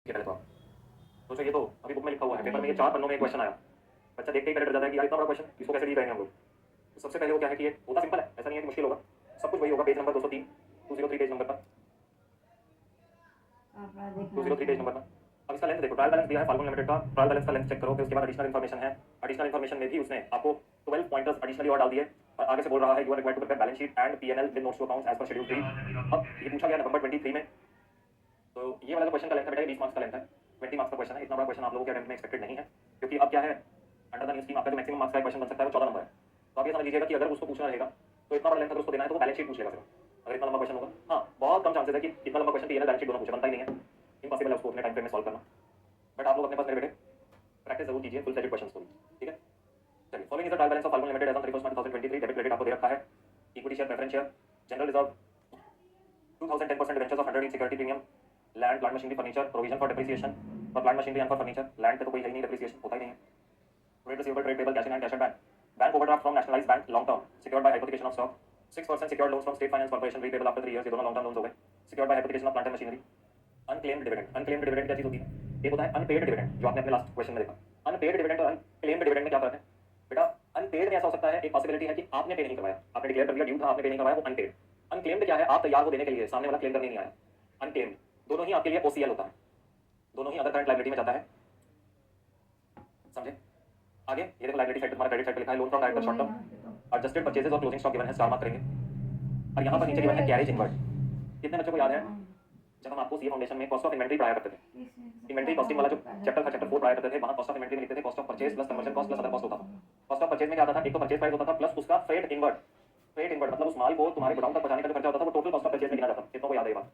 ठीक है, पहले तो आप सोचो, ये तो अभी बुक में लिखा हुआ है, पेपर में ये 4 पन्नों में एक क्वेश्चन आया। बच्चा देखते ही पहले डर जाता है कि यार इतना बड़ा क्वेश्चन, इसको कैसे डील करेंगे हम लोग। तो सबसे पहले वो क्या है कि ये होता सिंपल है, ऐसा नहीं है कि मुश्किल होगा। सब कुछ वही होगा, पेज नंबर 203, 203 पेज नंबर पर, 203 पेज नंबर पर। अब इसका लेंथ देखो, ट्रायल बैलेंस दिया है फाल्गुन लिमिटेड का, ट्रायल बैलेंस का लेंथ चेक करो। फिर उसके बाद एडिशनल इन्फॉर्मेशन है, एडिशनल इन्फॉर्मेशन में भी उसने आपको 12 पॉइंटर्स एडिशनली और डाल दिए। और आगे से बोल रहा है you are required to prepare balance sheet and PNL with notes to accounts as per schedule 3। अब ये पूछा गया नवंबर 23 में, तो ये वाला जो क्वेश्चन का लेंथ है बेटा 20 मार्क्स का लेंथ है, 20 मार्क्स का क्वेश्चन है। इतना बड़ा क्वेश्चन आप लोगों के अटेम्प्ट में एक्सपेक्टेड नहीं है, क्योंकि अब क्या है, अंडर द न्यू स्कीम आपका जो मैक्सिमम मार्क्स का क्वेश्चन बन सकता है वो 14 नंबर है। तो आप ये समझ लीजिएगा कि अगर उसको पूछना रहेगा तो इतना बड़ा लेंथ अगर उसको देना है तो वो बैलेंस शीट पूछ लेगा सिर्फ, अगर इतना लंबा क्वेश्चन होगा। हाँ, बहुत कम चांसेस है कि इतना लंबा क्वेश्चन पीएनएल बैलेंस शीट दोनों पूछे, बनता ही नहीं है, इम्पॉसिबल है उसको उतने टाइम फ्रेम में सॉल्व करना। बट आप लोग अपने पास मेरे बेटे प्रैक्टिस जरूर कीजिए फुल फ्लेजेड क्वेश्चंस को भी, ठीक है। चलिए, following is the trial balance of Falgun Limited as on 31 March 2023। Debit credit आपको दे रखा है, equity share, preference share, general reserve 2010% debentures of 100 security premium, land plant machinery furniture, provision for depreciation for plant machinery and for furniture. Land पे तो कोई है ही नहीं, depreciation होता ही नहीं है। Trade receivable, trade payable, cash in hand, cash at bank, bank overdraft from nationalised bank long term secured by hypothecation of stock, 6% secured loans from state finance corporation repayable after 3 years, ये दोनों long term loans हो गए, secured by hypothecation of plant and machinery. Unclaimed dividend, unclaimed dividend क्या चीज होती है? एक होता है अनपेड डिविडेंड, जो आपने अपने लास्ट क्वेश्चन में देखा। अनपेड डिविडेंड और अनक्लेम्ड डिविडेंड में क्या फर्क है बेटा? अनपेड में ऐसा हो सकता है, एक पॉसिबिलिटी है कि आपने पे नहीं करवाया, आपने डिक्लेयर कर दिया ड्यू था, आपने पे नहीं करवाया, वो अनपेड। अनक्लेम्ड क्या है? आप तैयार हो देने के लिए, सामने वाला क्लेम करने नहीं आया। अनक्लेम्ड दोनों ही आपके लिए ओसीएल होता है, दोनों ही अदर करंट लायबिलिटी में जाता है, समझे? आगे ये देखो, लायबिलिटी साइड पे तुम्हारा क्रेडिट साइड पे लिखा है loan from director short term, adjusted purchases और क्लोजिंग स्टॉक गिवन है, स्टार मार्क करेंगे। और यहाँ पर नीचे गिवन है कैरेज इनवर्ट। कितने बच्चों को याद है जब हम आपको सीए फाउंडेशन में कॉस्ट ऑफ इन्वेंट्री पढ़ाया करते थे, इन्वेंट्री कॉस्टिंग वाला जो चैप्टर था, चैप्टर 4 पढ़ाया करते थे, वहां कॉस्ट ऑफ इन्वेंट्री में लिखते थे cost of purchase plus conversion cost plus other cost होता था। कॉस्ट ऑफ परचेज में क्या आता था? एक तो परचेज प्राइस होता था प्लस उसका फ्रेट इनवर्ट। फ्रेट इनवर्ट मतलब उस माल को तुम्हारे गोडाउन तक पहुंचाने का जो खर्चा होता था वो टोटल कॉस्ट ऑफ परचेज में गिना जाता था। कितनों को याद है ये बात?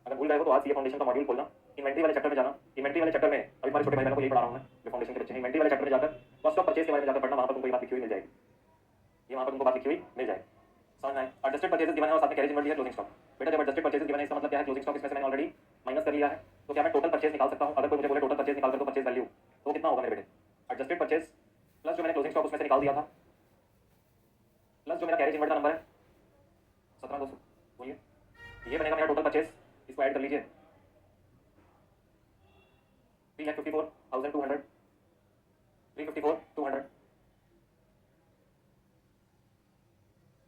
अगर भूल गए हो तो आज सीए फाउंडेशन का मॉड्यूल खोलना, इन्वेंट्री वाले चैप्टर में जाना, इन्वेंट्री वाले चैप्टर में अभी हमारे छोटे भाई बहनों को यही पढ़ा रहा हूं मैं, जो फाउंडेशन के बच्चे हैं, इन्वेंट्री वाले चैप्टर में जाकर कॉस्ट ऑफ परचेज के बारे में जाकर पढ़ना, वहां पर तुमको ये बात लिखी हुई मिल जाएगी, ये वहां पर तुमको बात लिखी हुई मिल जाएगी, समझ में? एडजस्टेड परचेजेस गिवन है और साथ में कैरेज इनवर्ट भी है, क्लोजिंग स्टॉक। बेटा जब एडजस्टेड परचेजेस गिवन है इसका मतलब क्या है? क्लोजिंग स्टॉक इसमें से मैंने ऑलरेडी माइनस कर लिया है, तो क्या मैं टोटल परचेज निकाल सकता हूं? अगर कोई मुझे बोले टोटल परचेज निकाल कर तो परचेज वैल्यू, तो कितना होगा मेरे बेटे? एडजस्टेड परचेज प्लस जो मैंने क्लोजिंग स्टॉक उसमें से निकाल दिया था, प्लस जो मेरा कैरेज इनवर्ट का नंबर है 17,200, बोलिए ये बनेगा मेरा टोटल परचेज। इसको ऐड कर लीजिए, 3,54,200, 354,200।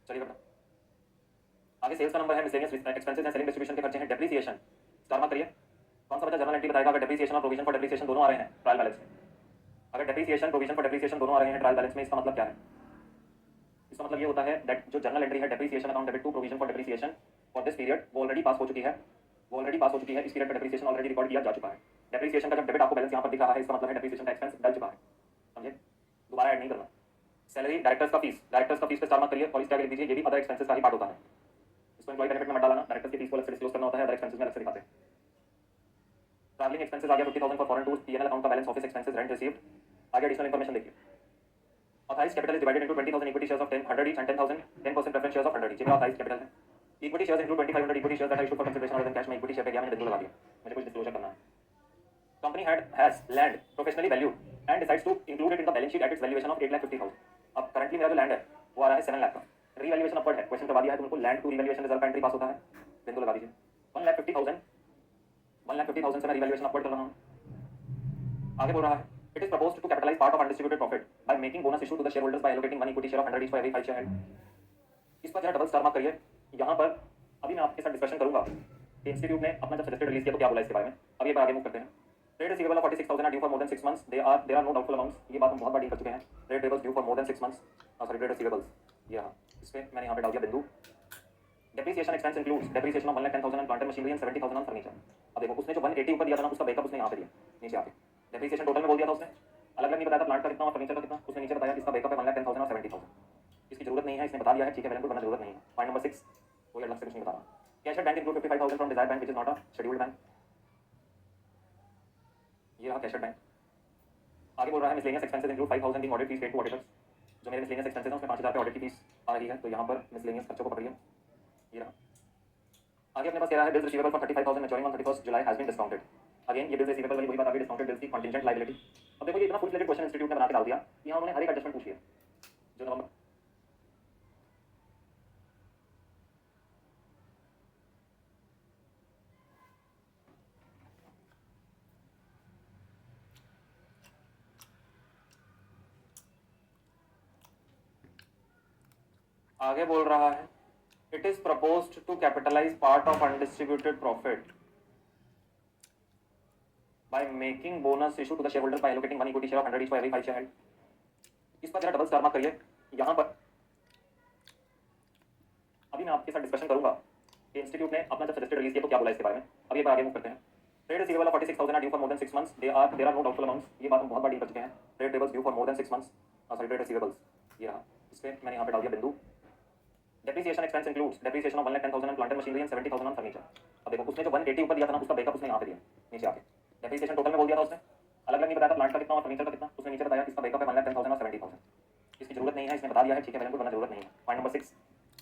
चलिए बेटा, आगे सेल्स का नंबर है, मिसलेनियस एक्सपेंसेस हैं, सेलिंग डिस्ट्रीब्यूशन के खर्चे हैं, डेप्रिसिएशन स्टार मार्क करिए। कौन सा बच्चा जर्नल एंट्री बताएगा अगर डेप्रिसिएशन और प्रोविजन फॉर डेप्रिसिएशन दोनों आ रहे हैं ट्रायल बैलेंस में? अगर डेप्रिसिएशन प्रोविजन फॉर डेप्रिसिएशन दोनों आ रहे हैं ट्रायल बैलेंस में, इसका मतलब क्या है? इसका मतलब ये होता है दैट जो जर्नल एंट्री है depreciation account debit to provision for depreciation for this period वो ऑलरेडी पास हो चुकी है, वो ऑलरेडी पास हो चुकी है, इस पीरियड में डेप्रिसिएशन ऑलरेडी रिकॉर्ड किया जा चुका है। डेप्रिसिएशन का जब डेबिट आपको बैलेंस यहाँ पर दिख रहा है, इसका मतलब है डेप्रिसिएशन का एक्सपेंस डल चुका है, समझे? दोबारा ऐड नहीं करना। सैलरी, डायरेक्टर्स का फीस, डायरेक्टर्स का फीस पे स्टार मार्क करिए और इस टैग लिख दीजिए, ये भी अदर एक्सपेंसेस का ही पार्ट होता है, इसको एम्प्लॉय बेनिफिट में मत डालना, डायरेक्टर्स की फीस को अलग से डिस्क्लोज करना होता है, अदर एक्सपेंसेस में अलग से दिखाते हैं। ट्रैवलिंग एक्सपेंसेस आ गया 50,000 for foreign tours, PNL account का balance, office expenses, rent received. आगे एडिशनल इन्फॉर्मेशन देखिए, authorised capital is divided into 20,000 equity shares of 100 each and 10,000 10% preference shares of 100 each, ये मेरा ऑथराइज्ड कैपिटल है। Equity shares include 2500 equity shares that are issued for consideration other than cash. में equity share पे गया, मैंने बिंदु लगा दिया, मुझे कुछ डिस्क्लोजर करना है। Company has land professionally valued and decides to include it in the balance sheet at its valuation of 8,50,000। अब करंटली मेरा जो लैंड है वो आ रहा है 7 लाख का, रीवैल्यूएशन अपवर्ड है, क्वेश्चन करवा दिया है तुमको, लैंड टू रीवैल्यूएशन रिजल्ट का एंट्री पास होता है, बिंदु लगा दीजिए। 1,50,000 1,50,000 से मैं रीवैल्यूएशन अपवर्ड कर रहा हूं। आगे बोल रहा है it is proposed to capitalise part of undistributed profit by making bonus issue to the share holders by allocating 1 equity share of 100 each for every 5 share held. इस पर जरा डबल स्टार मार्क करिए। यहाँ पर अभी मैं आपके साथ डिस्कशन करूंगा कि इंस्टीट्यूट ने अपना जब सजेस्टेड रिलीज किया तो क्या बोला इसके बारे में। अब ये पर आगे मूव करते हैं। Trade receivable of 46,000 due for more than 6 months, there are no doubtful amounts, ये बात हम बहुत बार डील कर चुके हैं। Trade payables due for more than 6 months, sorry trade receivables, ये रहा, इस पे मैंने यहाँ पे डाल दिया बिंदु। Depreciation expense includes depreciation of 1,10,000 on plant and machinery and 70,000 on furniture. अब देखो उसने जो 180 ऊपर दिया था ना, उसका बैकअप उसने यहाँ पे दिया नीचे आके। डेप्रिसिएशन टोटल में बोल दिया था उसने, अलग अलग नहीं बताया था प्लांट का कितना और फर्नीचर का कितना, उसने नीचे बताया इसका बैकअप है 1,10,000 और 70,000। इसकी जरूरत नहीं है, इसने बता दिया है, ठीक है, मैंने करना जरूरत नहीं है। पॉइंट नंबर 6, कोई अलग से कुछ नहीं बता रहा। Cash at bank include 55,000 from Desire bank which is not a scheduled bank, ये रहा कैश एट बैंक। आगे बोल रहा है miscellaneous expenses include 5,000 in audit fees paid to auditors, जो मेरे मिसलेनियस एक्सपेंसेस हैं उसमें 5,000 पे ऑडिट की फीस आ रही है, तो यहाँ पर मिसलेनियस खर्चों को पकड़िए, ये रहा। आगे अपने पास कह रहा है bills receivable for 35,000 maturing on 31 July has been discounted. Again ये बिल्स रिसीवेबल वाली वही बात आ गई, डिस्काउंटेड बिल्स की कंटिंजेंट लायबिलिटी। अब देखो ये इतना फुल फ्लेजेड क्वेश्चन इंस्टीट्यूट ने बना के डाल दिया, यहाँ उन्होंने हर एक एडजस्टमेंट पूछ लिया जो नवंबर आगे बोल रहा है it is proposed to capitalise part of undistributed profit by making bonus issue to the share holder by allocating 1 equity share of 100 each for every 5 share held. इस पर जरा डबल स्टार मार्क करिए। यहाँ पर अभी मैं आपके साथ डिस्कशन करूंगा कि इंस्टीट्यूट ने अपना जब सजेस्टेड रिलीज किया तो क्या बोला इसके बारे में। अब ये बार आगे मूव करते हैं। Trade receivable of 46,000 are due for more than 6 months. There are no doubtful amounts. ये बात हम बहुत बार डील कर चुके हैं। Trade payables due for more than 6 months. Sorry, trade receivables ये रहा। इस पे मैंने यहाँ पे डाल दिया बिंदु। Depreciation expense includes depreciation of 1,10,000 on plant and machinery and 70,000 on furniture. अब देखो उसने जो 180 ऊपर दिया था ना, उसका ब्रेकअप उसने यहाँ पे दिया नीचे आके। डेप्रिसिएशन टोटल में बोल दिया था उसने, अलग अलग नहीं बताया था प्लांट का कितना और फर्नीचर का कितना। उसने नीचे बताया इसका ब्रेकअप है 1,10,000 और 70,000। इसकी जरूरत नहीं है, इसने बता दिया है, ठीक है, मैंने कोई जरूरत नहीं है। पॉइंट नंबर 6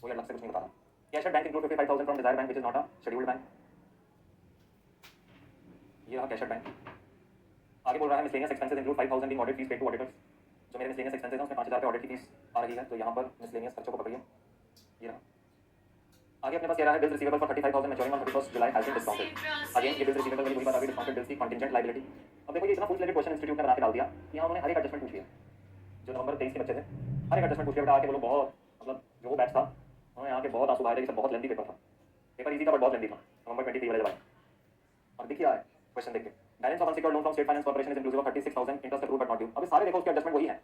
कोई अलग से कुछ नहीं बता रहा। Cash at bank include 55,000 from Desire bank which is not a scheduled bank. ये रहा कैश एट बैंक। आगे बोल रहा है miscellaneous expenses include 5,000 in audit fees paid to auditors. जो मेरे मिसलेनियस एक्सपेंसेस हैं उसमें 5,000 रुपये ऑडिट की फीस आ रही है, तो यहाँ पर मिसलेनियस खर्चों को पकड़िए। ये रहा। आगे अपने पास ये रहा है bills receivable for 35,000 maturing on 31 July has been discounted. Again ये बिल्स रिसीवेबल वाली वही बात आ गई, डिस्काउंटेड बिल्स की कंटिंजेंट लायबिलिटी। अब देखो ये इतना फुल फ्लेजेड क्वेश्चन इंस्टीट्यूट ने बना के डाल दिया कि यहाँ उन्होंने हर एक एडजस्टमेंट पूछ लिया। जो नवंबर 23 के बच्चे थे हर एक एडजस्टमेंट पूछ लिया। बेटा आके बोलो बहुत, मतलब जो बैच था उन्होंने यहाँ के बहुत आंसू बहाए थे कि सब बहुत लेंथी पेपर था। पेपर ईजी था बट बहुत लेंथी था नवंबर 23 वाले जब आए। और देखिए आए क्वेश्चन देख के, balance of unsecured loan from state finance corporation is inclusive of 36,000 interest accrued but not due. अभी सारे देखो उसके एडजस्टमेंट वही है।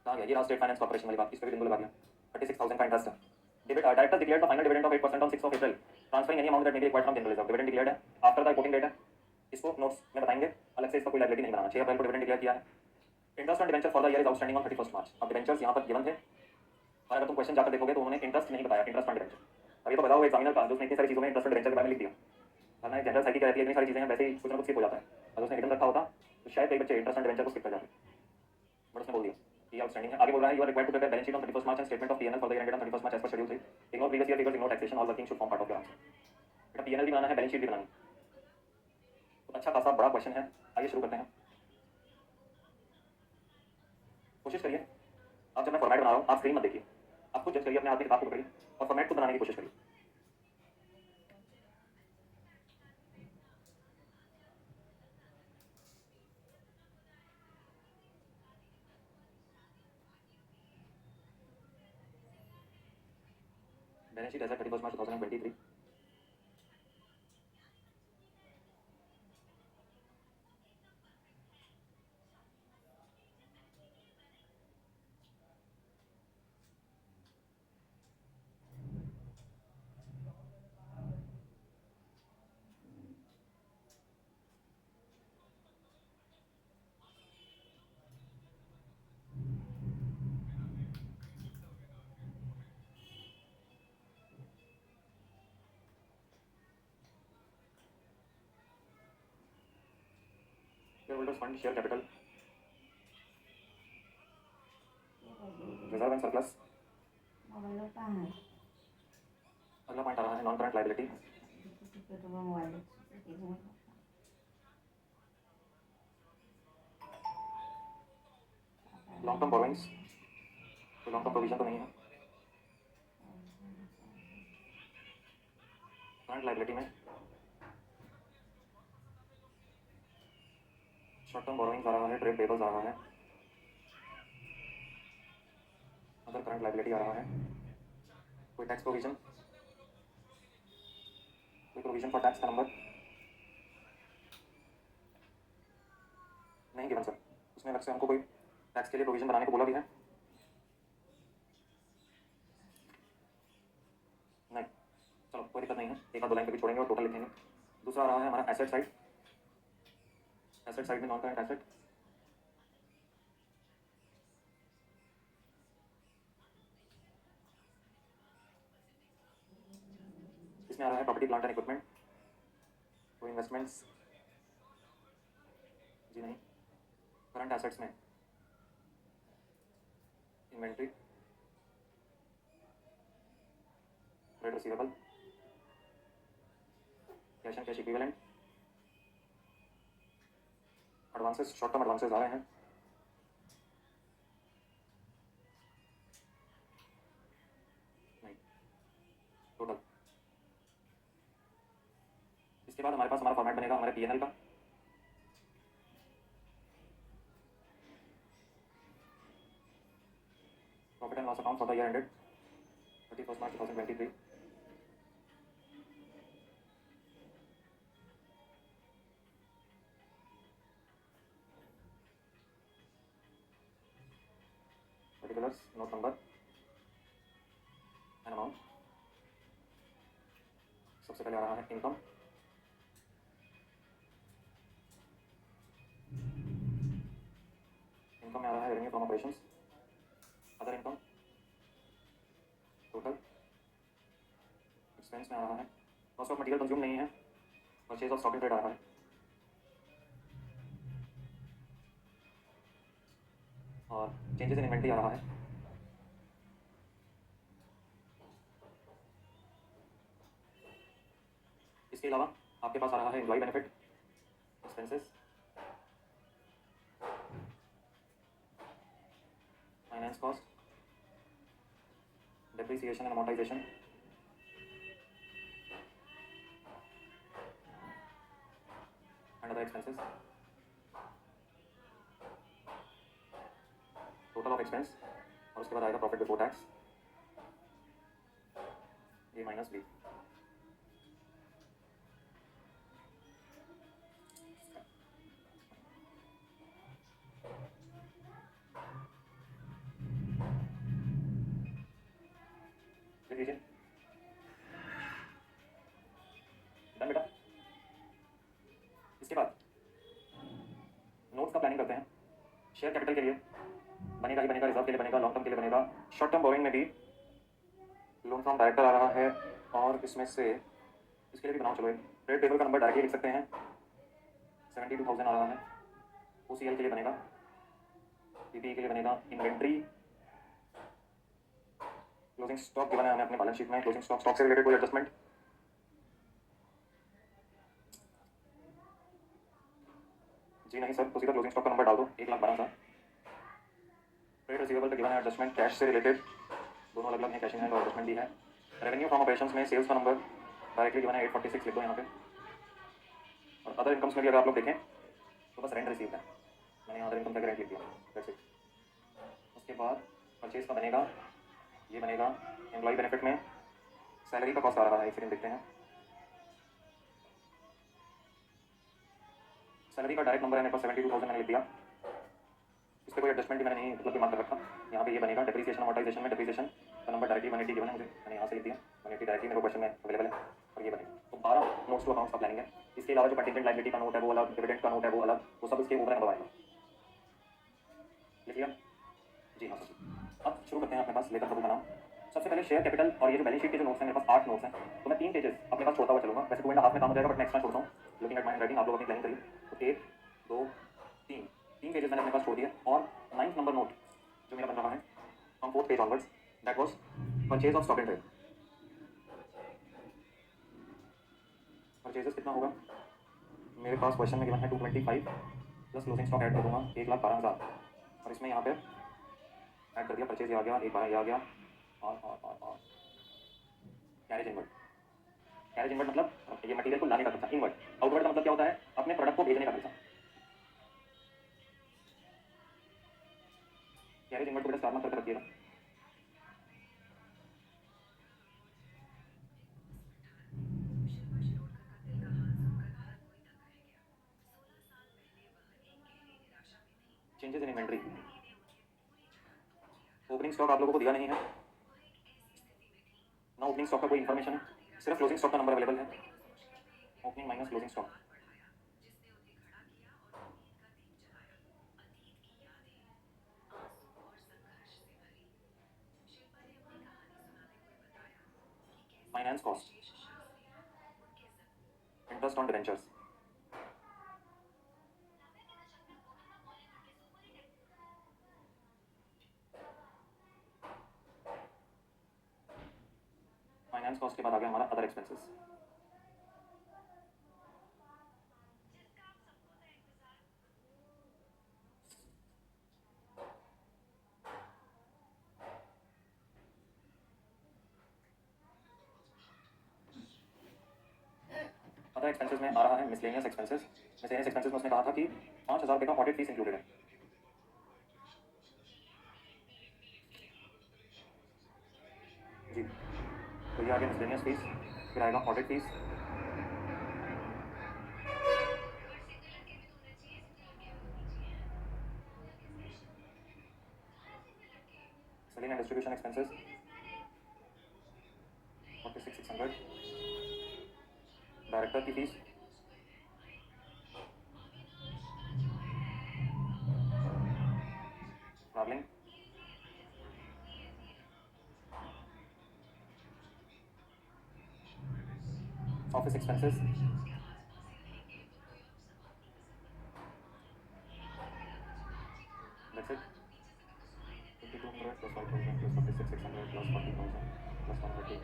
कहाँ गया ये रहा स्टेट फाइनेंस कॉर्पोरेशन वाली बात, इस पे भी बिंदु लगा दिया। 36,000 का इंटरेस्ट है। Directors declared the final dividend of 8% on 6th of April, transferring any amount that may be required from general reserve. Dividend declared है after the reporting date है, इसको नोट्स में बताएंगे, अलग से इसका कोई लायबिलिटी नहीं बनाना। 6 अप्रैल को डिविडेंड डिक्लेयर किया है। Interest on debenture for the year is outstanding on 31 मार्च। अब डिबेंचर्स यहाँ पर गिवन थे और अगर तुम क्वेश्चन जाकर देखोगे तो उन्होंने इंटरेस्ट नहीं बताया, इंटरेस्ट ऑन डिबेंचर। अब ये तो बताओ एग्जामिनर का जो उसने इतनी सारी चीज़ों में इंटरेस्ट ऑन डिबेंचर के बारे में लिख दिया, वरना जनरल साइकिल रहती है, इतनी सारी चीज़ें हैं, वैसे ही कुछ ना कुछ स्किप हो जाता है। अगर उसने रिटर्न रखा होता तो शायद कई बच्चे इंटरेस्ट ऑन डिबेंचर को स्किप कर जाते, बट उसने बोल दिया ये आउटस्टैंडिंग है। आगे बोल रहा है you are required to prepare balance sheet on 31 March and statement of PNL for the year ended on 31 March as per schedule 3। Ignore previous year figures, ignore taxation, all working should form part of your answer. बेटा PNL भी बनाना है, balance sheet भी बनानी है, तो अच्छा खासा बड़ा क्वेश्चन है। आइए शुरू करते हैं। कोशिश करिए आप जब मैं फॉर्मेट बना रहा हूँ आप स्क्रीन मत देखिए, आप खुद जज करिए, अपने हाथ में किताब को पकड़िए और फॉर्मेट खुद बनाने की कोशिश करिए। Balance sheet as at 31 March 2023। Shareholders fund, share capital, reserve and surplus. अगला पॉइंट आ रहा है non current liability. Long term borrowings, तो लॉन्ग टर्म प्रोविजन तो नहीं है। करंट लायबिलिटी में शॉर्ट टर्म बोरोइंग्स आ रहा है, ट्रेड पेबल्स आ रहा है, अदर करंट लायबिलिटी आ रहा है, कोई टैक्स प्रोविजन, कोई प्रोविजन फॉर टैक्स का नंबर नहीं गिवन सर। उसने अलग से हमको कोई टैक्स के लिए प्रोविजन बनाने को बोला भी है नहीं, चलो कोई दिक्कत नहीं है, एक आध दो लाइन पे भी छोड़ेंगे और टोटल लिखेंगे। दूसरा आ रहा है हमारा एसेट साइड। एसेट साइड में नॉन करंट एसेट, इसमें आ रहा है प्रॉपर्टी प्लांट एंड इक्विपमेंट, कोई इन्वेस्टमेंट्स जी नहीं। करंट एसेट्स में inventory, trade receivable, cash and cash equivalent, advances, short term advances आ रहे हैं, नहीं, टोटल। इसके बाद हमारे पास हमारा फॉर्मेट बनेगा हमारे पीएनएल का। Profit and loss account for the year ended 31 March 2023. Particulars, note number and amount. सबसे पहले आ रहा है इनकम, इनकम में आ रहा है revenue from operations, other income, total expense में आ रहा है कॉस्ट ऑफ मटेरियल कंज्यूम नहीं है, purchase of stock in trade आ रहा है, और चेंजेस इन इन्वेंट्री आ रहा है। इसके अलावा आपके पास आ रहा है employee benefit expenses, finance cost, depreciation and amortisation, and other expenses, total of expense, और उसके बाद आएगा profit before tax, A minus B. लिख लीजिए, डन बेटा। इसके बाद नोट्स का प्लानिंग करते हैं। शेयर कैपिटल के लिए बनेगा ही बनेगा, रिजर्व के लिए बनेगा, लॉन्ग टर्म के लिए बनेगा, शॉर्ट टर्म बोरिंग में भी लोन फ्रॉम डायरेक्टर आ रहा है, और इसमें से इसके लिए भी बनाओ। चलो एक ट्रेड पेबल का नंबर डायरेक्टली लिख सकते हैं, 72,000 आ रहा है। OCL के लिए बनेगा, PPE के लिए बनेगा, इन्वेंट्री, क्लोजिंग स्टॉक गिवन है हमें अपने बैलेंस शीट में, क्लोजिंग स्टॉक, स्टॉक से रिलेटेड कोई एडजस्टमेंट, जी नहीं सर, तो सीधा क्लोजिंग स्टॉक का नंबर डाल दो, 1,12,000। ट्रेड रिसीवेबल पे गिवन है एडजस्टमेंट, कैश से रिलेटेड दोनों अलग अलग हैं, कैश इन हैंड और एडजस्टमेंट भी है। रेवेन्यू फ्रॉम ऑपरेशंस में सेल्स का नंबर डायरेक्टली गिवन है 846, लिख दो यहाँ पे। और अदर इनकम्स में भी अगर आप लोग देखें तो बस रेंट रिसीव है, मैंने यहाँ अदर इनकम का रेंट लिख दिया, दैट्स इट। उसके बाद परचेज का बनेगा, ये बनेगा एम्प्लॉय बेनिफिट में सैलरी का कॉस्ट आ रहा है, एक सेकंड देखते हैं। सैलरी का डायरेक्ट नंबर है मेरे पास 72,000 मैंने लिख दिया, इस पर कोई एडजस्टमेंट भी मैंने नहीं मतलब कि मार्क कर रखा। यहाँ पे ये बनेगा डेप्रिसिएशन अमोर्टाइजेशन में, डेप्रिसिएशन का नंबर डायरेक्टली 180 गिवन है मुझे, मैंने यहाँ से लिख दिया 180 डायरेक्टली मेरे क्वेश्चन में अवेलेबल है, और ये बनेगा। तो 12 नोट्स टू अकाउंट्स का प्लानिंग है। इसके अलावा जो कंटिजेंट लायबिलिटी का नोट है वो अलग, डिविडेंड का नोट है वो अलग, वो सब इसके ऊपर है आएगा। लिख लिया जी हाँ सर। अब शुरू करते हैं अपने पास लेकर प्रभु का नाम। सबसे पहले शेयर कैपिटल और ये जो बैलेंस शीट के जो नोट्स हैं, मेरे पास 8 नोट्स हैं, तो मैं 3 पेजेस अपने पास छोड़ता हुआ चलूंगा। वैसे 2.5 में काम हो जाएगा, बट मैं एक्स्ट्रा छोड़ता हूँ, लुकिंग एट माय राइटिंग, आप लोग अपनी प्लानिंग करिए। तो 1 2 3 पेजेस मैंने अपने पास छोड़ दिए, और 9th नंबर नोट जो मेरा बन रहा है from 4th page onwards, that was purchase of stock in trade. Purchases कितना होगा मेरे पास क्वेश्चन में गिवन है 225 प्लस क्लोजिंग स्टॉक ऐड कर दूंगा 1,12,000, और इसमें यहाँ पे ऐड कर दिया परचेज, आ गया, एक बार ये आ गया, और कैरेज इनवर्ड। कैरेज इनवर्ड मतलब ये मटेरियल को लाने का खर्चा, इनवर्ड। आउटवर्ड का मतलब क्या होता है, अपने प्रोडक्ट को भेजने का खर्चा। कैरेज इनवर्ड को बेटा स्टार मार्क करके रखिएगा। Changes in inventory, opening stock आप लोगों को दिया नहीं है ना, ओपनिंग स्टॉक का कोई इन्फॉर्मेशन है, सिर्फ क्लोजिंग स्टॉक का नंबर अवेलेबल है, opening minus closing stock. Finance cost, interest on debentures, finance cost के बाद आ गया हमारा अदर एक्सपेंसेस। अदर एक्सपेंसेस में आ रहा है मिसलेनियस एक्सपेंसेस। मिसलेनियस एक्सपेंसेस में उसने कहा था कि 5,000 रुपये का ऑडिट फीस इंक्लूडेड है। जी तो ये आ गया मिसलेनियस फीस, फिर आएगा audit fees, selling and distribution expenses 46,600, director की fees, travelling, office expenses, that's it. 5200 plus 5,000 plus 46,600 plus 40,000 plus 130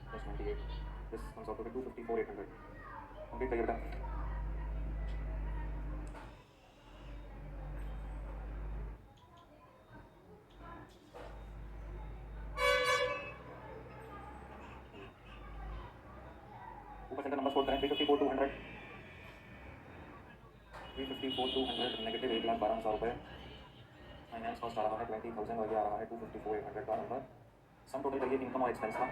plus 98. This comes out to be 254,800. Complete करिए बेटा. ऊपर सेंटर नंबर फोर करें. 354,200, 354,200 नेगेटिव 1,12,000 रुपये. फाइनेंस कॉस्ट आ रहा है 20,000 और ये आ रहा है 254,800 का नंबर. सम टोटल करिए इनकम और एक्सपेंस का.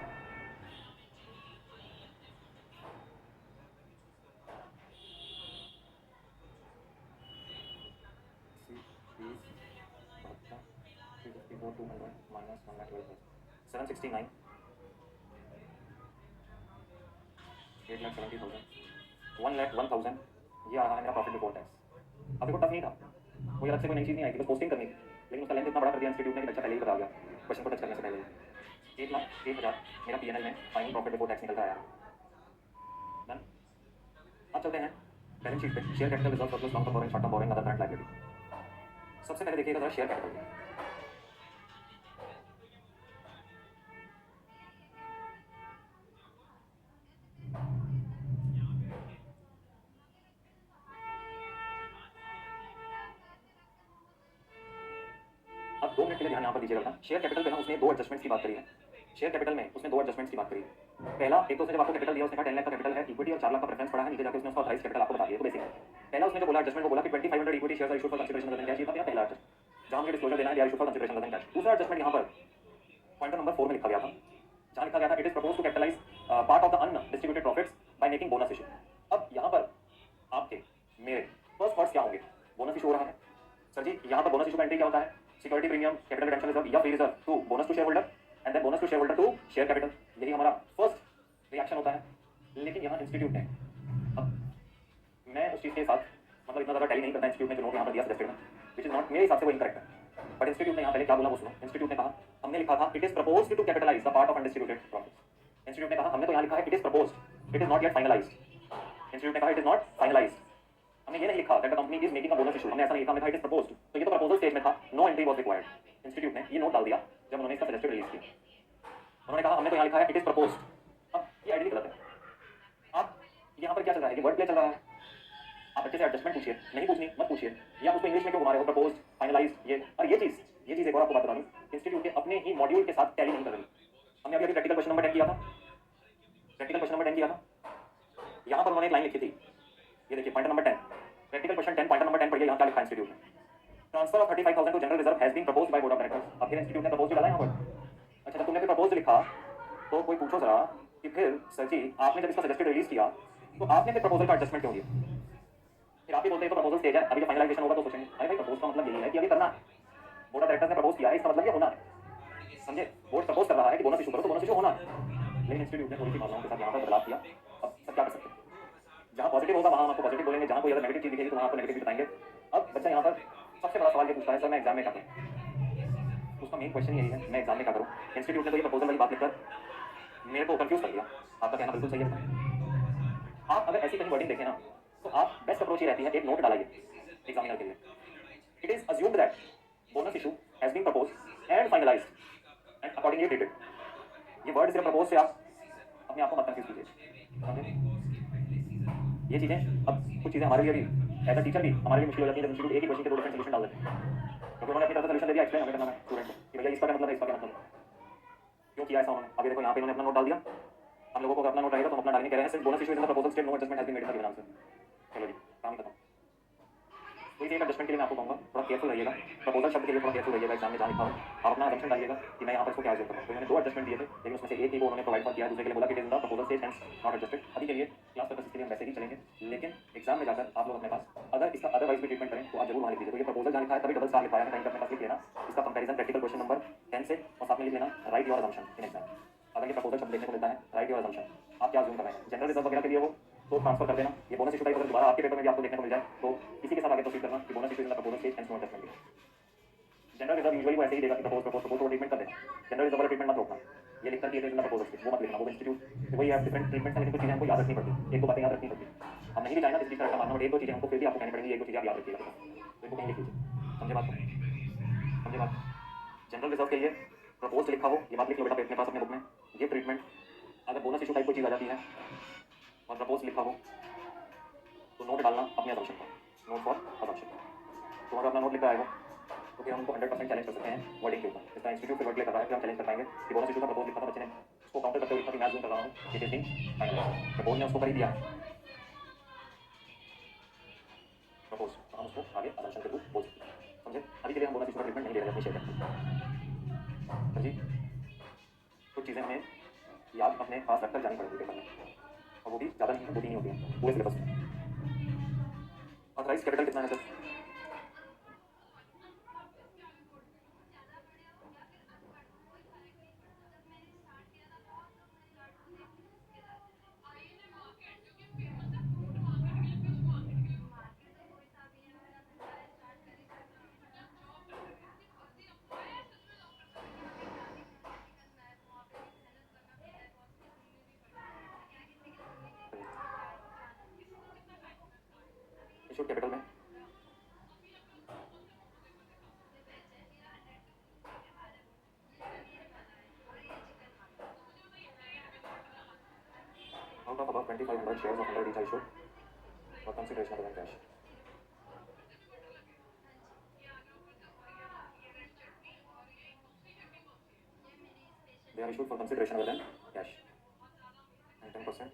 माइनस 769, 8,70,000, 1,01,000. ये आ रहा है मेरा प्रॉफिट बिफोर टैक्स. अब देखो टफ नहीं था, कोई अलग से कोई नई चीज़ नहीं आई थी, बस पोस्टिंग करनी थी, लेकिन उसका लेंथ इतना बड़ा कर दिया इंस्टीट्यूट ने कि बच्चा पहले ही बता गया क्वेश्चन को टच करने से पहले. 1,01,000 मेरा पीएनएल में फाइनल प्रॉफिट बिफोर टैक्स निकल कर आया. डन. अब चलते हैं बैलेंस शीट पे. Share capital, reserve surplus, long term borrowing, short term borrowing, other current liability. सबसे पहले देखिएगा जरा शेयर कैपिटल. अब 2 मिनट के लिए ध्यान यहाँ पर दीजिएगा. शेयर कैपिटल पे ना उसने 2 एडजस्टमेंट्स की बात करी है. शेयर कैपिटल में उसने 2 एडजस्टमेंट्स की बात करी है. पहला, एक तो उसने जब आपको कैपिटल दिया उसने कहा 10 लाख का कैपिटल है, इक्विटी और 4 लाख का प्रेफरेंस पड़ा है, नीचे जाके उसने उसका ऑथराइज्ड कैपिटल आपको बता दिया. तो बेसिक है. पहला उसने जो बोला एडजस्टमेंट को बोला कि 2500 equity shares are issued for consideration other than cash. ये था पहला एडजस्टमेंट जहां मुझे डिस्क्लोजर देना है, they are issued for consideration other than cash. दूसरा एडजस्टमेंट यहाँ पर पॉइंटर नंबर 4 में लिखा गया था, जहां लिखा गया था it is propose to capitalise part of the undistributed profits by making bonus issue. अब यहाँ पर आपके मेरे फर्स्ट थॉट्स क्या होंगे? बोनस इशू हो रहा है सर जी, यहाँ पर बोनस इशू का एंट्री क्या होता है? Security premium, capital redemption reserve या free reserve to bonus to share holder and then bonus to share holder to share capital. यही हमारा फर्स्ट रिएक्शन होता है. लेकिन यहाँ इंस्टीट्यूट ने, अब मैं उस चीज़ के साथ मतलब इतना ज़्यादा टैली नहीं करता इंस्टीट्यूट ने जो नोट यहाँ पर दिया सजेस्टेड में, विच इज नॉट मेरे हिसाब से वो इनकरेक्ट है. बट इंस्टीट्यूट ने यहाँ पहले क्या बोला वो सुनो. इंस्टीट्यूट ने कहा, हमने लिखा था it is proposed to capitalise the part of undistributed profits. Institute ने कहा, हमने तो यहाँ लिखा है it is proposed, it is not yet finalised. Institute ने कहा इट इज नॉट फाइनलाइज्ड. हमने ये नहीं लिखा that the company is making a bonus issue. हमने ऐसा नहीं लिखा, हमने कहा इट इज प्रपोज्ड. तो ये तो प्रपोजल स्टेज में था, no entry was required. Institute ने ये नोट डाल दिया जब उन्होंने इसका सजेस्टेड रिलीज किया. उन्होंने कहा हमने तो यहाँ लिखा है इट इज प्रपोज्ड. अब ये आइडिया गलत है. आप यहाँ पर क्या चल रहा है? ये वर्ड प्ले चल रहा है. आप बच्चे से एडजस्टमेंट पूछिए, नहीं पूछनी मत पूछिए, या उसको इंग्लिश में क्यों घुमा रहे हो? प्रपोज्ड, फाइनलाइज्ड, ये और ये चीज़ एक और आपको बात बता दूं, इंस्टीट्यूट के अपने ही मॉड्यूल के साथ टैली नहीं कर रही. हमने अभी प्रैक्टिकल क्वेश्चन नंबर 10 किया था. प्रैक्टिकल क्वेश्चन नंबर 10 किया था. यहाँ पर उन्होंने एक लाइन लिखी थी, ये देखिए point number 10, practical question 10 point number 10 पढ़िए. यहाँ क्या लिखा है इंस्टीट्यूट ने? Transfer of 35,000 to general reserve has been proposed by board of directors. अब फिर इंस्टीट्यूट ने प्रपोज डाला यहाँ पर. अच्छा, जब तुमने फिर प्रपोज लिखा तो कोई पूछो जरा कि फिर सर जी आपने जब इसका सजेस्टेड रिलीज किया तो आपने फिर प्रपोजल का एडजस्टमेंट क्यों दिया? फिर आप ही बोलते हैं तो प्रपोजल स्टेज है, अभी जो फाइनलाइजेशन होगा तो सोचेंगे. अरे भाई प्रपोज का मतलब यही है कि अभी करना है. बोर्ड ऑफ डायरेक्टर्स ने प्रपोज किया है, इसका मतलब ये होना है. समझे? बोर्ड प्रपोज कर रहा है कि बोनस इशू करो तो बोनस इशू होना है. लेकिन इंस्टीट्यूट ने थोड़ी सी मामलों के साथ यहाँ पर बदलाव किया. अब सब क्या कर सकते हैं? जहाँ पॉजिटिव होगा वहाँ हम आपको पॉजिटिव बोलेंगे, जहाँ कोई अगर नेगेटिव चीज दिखेगी तो वहाँ आपको नेगेटिव बताएंगे. अब बच्चा यहाँ पर सबसे बड़ा सवाल ये पूछता है, सर मैं एग्जाम में क्या करूँ? उसका मेन क्वेश्चन यही है, मैं एग्जाम में क्या करूँ? इंस्टीट्यूट ने तो ये प्रपोजल वाली बात लिखकर मेरे को कंफ्यूज कर दिया. आपका कहना बिल्कुल सही है. आप अगर ऐसी कहीं वर्डिंग देखें ना तो आप बेस्ट अप्रोच ये रहती है, एक नोट डालिए एग्जामिनर के लिए. It is assumed that bonus issue has been proposed and finalised and accordingly treated. ये वर्ड सिर्फ प्रपोज से आप अपने आप को मत कंफ्यूज कीजिए. ये चीजें अब कुछ चीजें हमारे लिए भी एज अ टीचर भी हमारे लिए मुश्किल हो जाती है जब इंस्टीट्यूट एक ही क्वेश्चन के 2 डिफरेंट सोल्यूशन डाल देते हैं. क्योंकि उन्होंने अपनी तरफ से सोल्यूशन दे दिया, एक्सप्लेन हमें करना है स्टूडेंट को कि भैया इसका क्या मतलब है, इसका क्या मतलब है, क्यों किया ऐसा उन्होंने. अभी देखो यहाँ पे इन्होंने अपना नोट डाल दिया. हम लोगों को अपना नोट रहेगा तो हम अपना डालने कह रहे हैं. सिर्फ bonus issue in the proposal state no adjustment has been made in the given answer. चलो जी काम खत्म. तो इसी एक एडजस्टमेंट के लिए मैं आपको कहूँगा थोड़ा केयरफुल रहिएगा। प्रपोजल शब्द के लिए थोड़ा केयरफुल रहिएगा एग्जाम में जहाँ लिखा हो। आप अपना असम्पशन डालिएगा कि मैं यहाँ पर इसको क्या एज्यूम कर रहा हूँ। तो मैंने 2 एडजस्टमेंट दिए थे, लेकिन उसमें से एक ही को उन्होंने प्रोवाइड किया, दूसरे के लिए बोला कि it is the proposal stage hence not adjusted. अभी के लिए क्लास पर्पस के लिए हम वैसे ही चलेंगे, लेकिन एग्जाम में जाकर आप लोग अपने पास अगर इसका अदरवाइज भी ट्रीटमेंट करें तो आप जरूर वहाँ लिख दीजिए। तो ये प्रपोजल जहाँ लिखा है तभी डबल स्टार लिखा है, कहीं अपने पास लिख लेना इसका कंपैरिजन प्रैक्टिकल क्वेश्चन नंबर 10 से, और साथ में लिख लेना right your assumption in exam. अगर ये प्रपोजल शब्द देखने को मिलता है राइट योर असम्पशन, आप क्या अज्यूम कर रहे हैं, जनरल रिजर्व वगैरह के लिए हो तो ट्रांसफर कर देना। ये बोनस इशू टाइप अगर दोबारा आपके पेपर में भी आपको देखने को मिल जाए तो इसी के साथ आगे प्रोसीड करना कि bonus issue in the proposal stage hence no adjustment. General reserve usually वो ऐसे ही देगा कि प्रपोज प्रपोज प्रपोज तो ट्रीटमेंट कर देना, जनरल रिजर्व वाला ट्रीटमेंट मत रोकना। ये लिखकर दिए थे इन द प्रपोजल स्टेज वो मत लिखना, वो इंस्टीट्यूट वही है डिफरेंट ट्रीटमेंट है, लेकिन कुछ चीजें हमको याद रखनी पड़ती, एक दो बातें याद रखनी पड़ती। हम नहीं भी चाहें ना किसी चीज का रट्टा मारना, बट एक दो चीजें हमको फिर भी आपको कहनी पड़ेंगी, एक दो चीजें आप याद रखिएगा। तो इनको कहीं लिख लीजिए, समझे बात को, समझे बात। जनरल रिजर्व के लिए प्रपोज लिखा हो, ये बात लिख लो बेटा अपने पास अपने बुक में। ये ट्रीटमेंट अगर बोनस इशू टाइप कोई चीज आ जाती है और प्रपोज लिखा हो तो नोट डालना अपने असम्पशन पर, नोट फॉर असम्पशन। तो अगर अपना नोट लिखा आएगा तो फिर हमको 100% चैलेंज कर सकते हैं वर्डिंग के ऊपर। इसका इंस्टीट्यूट से वर्ड प्ले कर रहा है, फिर हम चैलेंज कर पाएंगे कि बोनस इशू का प्रपोज लिखा था बच्चे ने, उसको काउंटर करते हुए लिखा कि मैं जूम कर रहा हूँ, इट इज बीइंग फाइनलाइज्ड। तो बोर्ड ने उसको कर ही दिया प्रपोज, तो हम उसको आगे असम्पशन के थ्रू बोल सकते हैं, समझे। अभी के लिए हम बोनस इशू का ट्रीटमेंट नहीं ले रहे अपनी शेयर करते जी। कुछ चीज़ें हमें याद अपने पास रखकर जानी पड़ेगी पेपर में, और वो भी ज़्यादा नहीं है, 2-3 ही होती हैं पूरे सिलेबस में। ऑथराइज कैपिटल कितना है सर? इशू कैपिटल में out of about 2500 shares of 100 each are issued for consideration other than cash. They are issued for consideration other than cash. And 10%,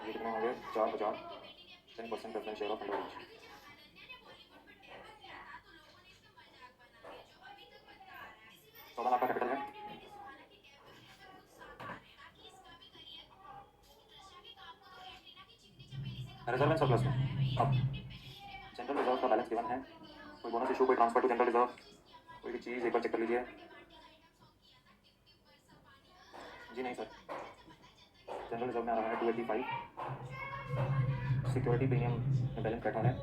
ये कितने होंगे? 4000, 10% preference share of 100 each. 14 lakh का capital है। Reserve and surplus में अब general reserve का balance given है, कोई बोनस इशू, कोई ट्रांसफर टू जनरल रिजर्व, कोई भी चीज़ एक बार चेक कर लीजिए। जी नहीं सर, जनरल रिजर्व में आ रहा है 285, सिक्योरिटी प्रीमियम में बैलेंस बैठा है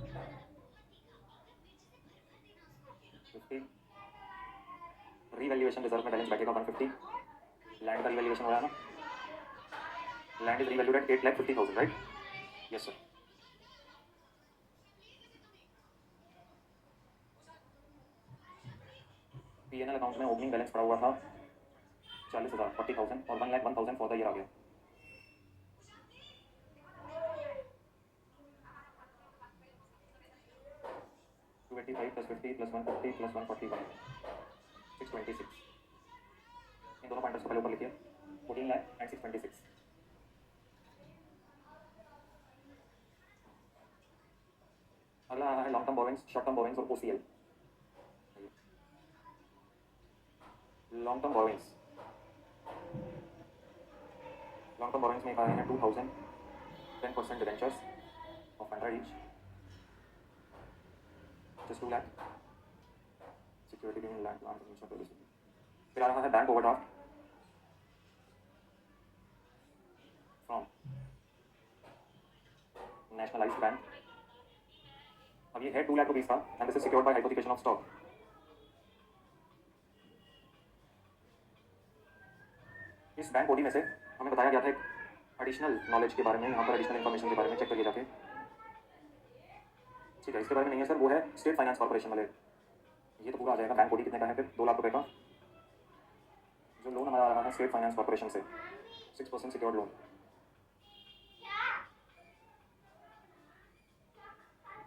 50, रीवैल्यूएशन रिजर्व में बैलेंस बैठेगा 150, लैंड का रीवैल्यूएशन हो रहा है ना, land is revalued at 8,50,000 right? Yes sir. PNL account में ओपनिंग बैलेंस पड़ा हुआ था 40,000 40,000 और 1,01,000 फॉर द ईयर आ गया। $285 + 50 + 150 + 141 626। इन दोनों पॉइंटर्स को पहले ऊपर लिखिए, 14 लाख एंड 626। अगला आ रहा है long term borrowings, short term borrowings और OCL. Long term borrowings, long term borrowings में आ रहे हैं 2000, 10% debentures of 100 each, just 2 lakh, security premium, land plant permission policy. फिर आ रहा है bank overdraft from nationalised bank. अब ये है 2 लाख रुपीज का, and this is secured by hypothecation of stock. इस बैंक बॉडी में से हमें बताया गया था एक एडिशनल नॉलेज के बारे में, यहाँ पर एडिशनल इन्फॉर्मेशन के बारे में चेक करिए जाके। ठीक है, इसके बारे में नहीं है सर, वो है स्टेट फाइनेंस कॉर्पोरेशन वाले। ये तो पूरा आ जाएगा। बैंक बॉडी कितने का है फिर? 2 लाख रुपए का। जो लोन हमारा आ रहा है स्टेट फाइनेंस कॉर्पोरेशन से, 6% secured loan,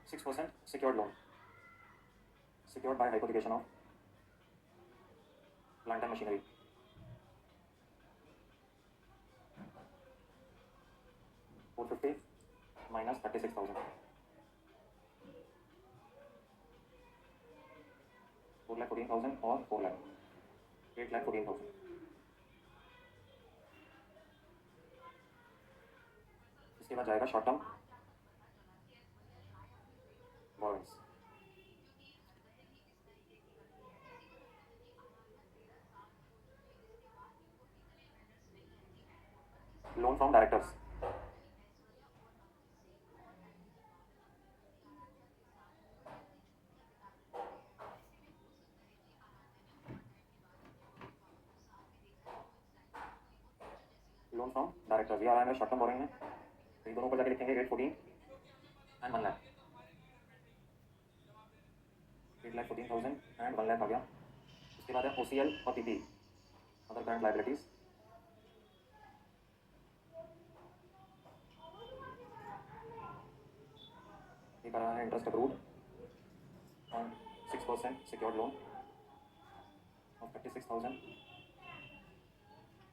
6% secured loan, secured by hypothecation of plant and machinery. 450 - 36,000, 1,00,000 -36,000, 4,14,000 और 4 लाख, 8,14,000। इसके बाद जाएगा short term borrowings. Loan from directors, loan from directors ये आ रहा है शॉर्ट टर्म बोरोइंग में, तो ये दोनों ऊपर जाके लिखेंगे 814 एंड 1 लाख, 8,14,000 एंड 1 लाख आ गया। उसके बाद है OCL और PP, अदर करंट लाइबिलिटीज। ये कर रहा है interest approved on 6% secured loan of 36,000,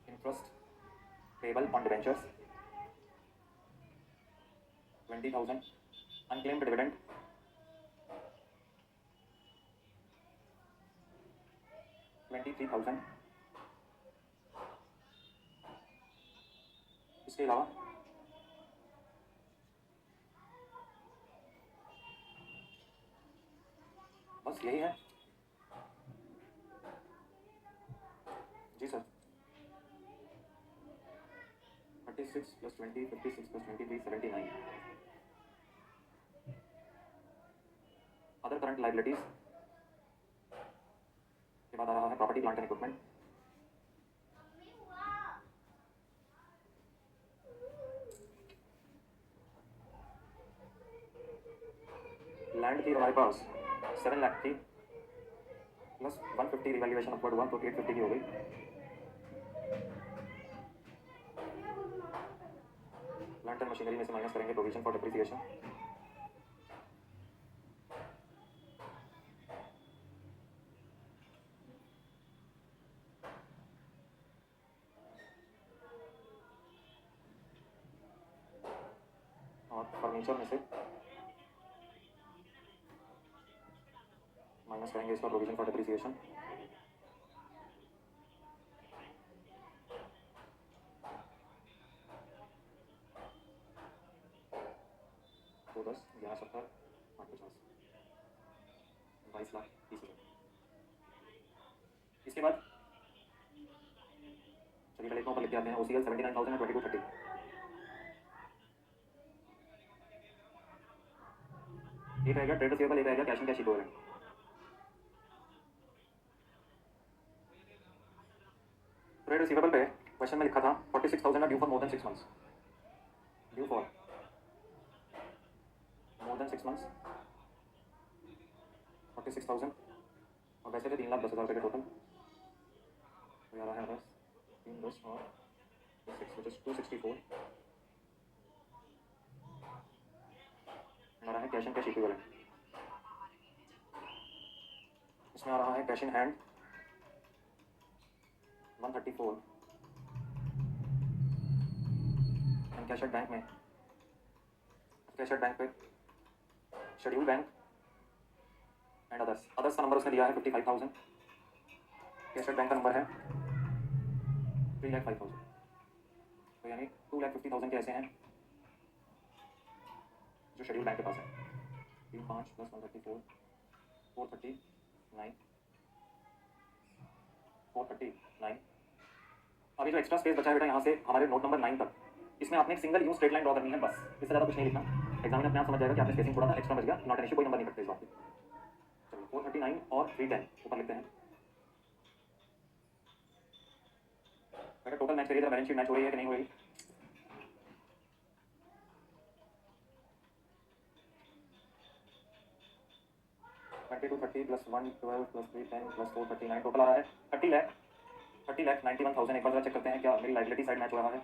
interest payable on debentures 20,000, unclaimed dividend 23,000। इसके अलावा बस यही है जी सर। 36 + 20 56 + 23 79। अदर करंट लाइबिलिटीज के बाद आ रहा है property plant and equipment, land थी हमारे पास 7 लाख की, प्लस 150 रिवैल्यूएशन अपवर्ड हुआ तो 850 की हो गई। प्लांट एंड मशीनरी में से माइनस करेंगे प्रोविजन फॉर डिप्रिसिएशन, और फर्नीचर में से माइनस करेंगे इसका प्रोविजन फॉर डिप्रिसिएशन। तो 10 11 70 8 50 22 लाख 30 हज़ार। इसके बाद चलिए पहले इतना ऊपर लिख के आते हैं। OCL 79,000 और 2230। एक रहेगा ट्रेड रिसीवेबल, एक रहेगा cash and cash equivalent. Trade receivable पे क्वेश्चन में लिखा था 46,000 due for more than 6 months, due for more than 6 months 46,000, और वैसे थे 3,10,000 रुपये के टोटल। तो आ रहा है 10 3 10 और 6 264 आ रहा है कैश एंड कैश इक्विवेलेंट। इसमें आ रहा है cash in hand 134 and cash at bank में, कैश एट बैंक पे schedule bank and others, others का नंबर उसने दिया है 55,000, कैश एट बैंक का नंबर है 3,05,000, तो यानी 2,50,000 के ऐसे हैं जो शेड्यूल बैंक के पास है। 3 5 + 134 439 439। अभी जो एक्स्ट्रा स्पेस बचा है बेटा यहाँ से हमारे नोट नंबर 9 तक, इसमें आपने एक single use straight line draw करनी है बस, इससे ज़्यादा कुछ नहीं लिखना। एग्जामिनर अपने आप समझ जाएगा कि आपने स्पेसिंग थोड़ा सा एक्स्ट्रा बच गया, नॉट एन इशू, कोई नंबर नहीं कटते इस बात पे। चलिए 439 और 310 ऊपर लिखते हैं। बेटा टोटल मैच करिए, बैलेंस शीट मैच हो रही है कि नहीं हो रही। $22 30 + 112 + 310 + 439 टोटल आ रहा है 30,91,000। एक बार जरा चेक करते हैं क्या मेरी लाइबिलिटी साइड मैच हो रहा है।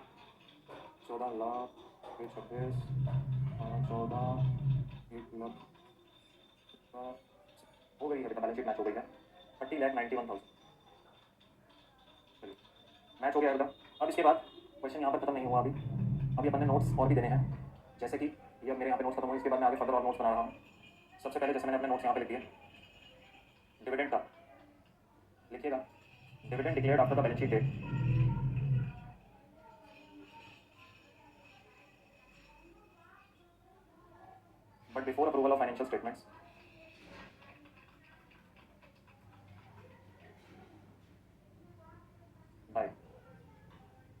14 लाख 26 14 1 लाख हो गई है बेटा, बैलेंस शीट मैच हो गई है 30,91,000। चलिए मैच हो गया बेटा। अब इसके बाद क्वेश्चन यहाँ पर खत्म नहीं हुआ अभी अपन ने नोट्स और भी देने हैं, जैसे कि ये मेरे यहाँ पे नोट्स खत्म हुए, इसके बाद मैं आगे फर्दर और नोट्स बना रहा हूँ। सबसे पहले जैसे मैंने अपने नोट्स यहाँ पे लिख दिए डिविडेंड का लिखिएगा dividend declared after the balance sheet date, but before approval of financial statements by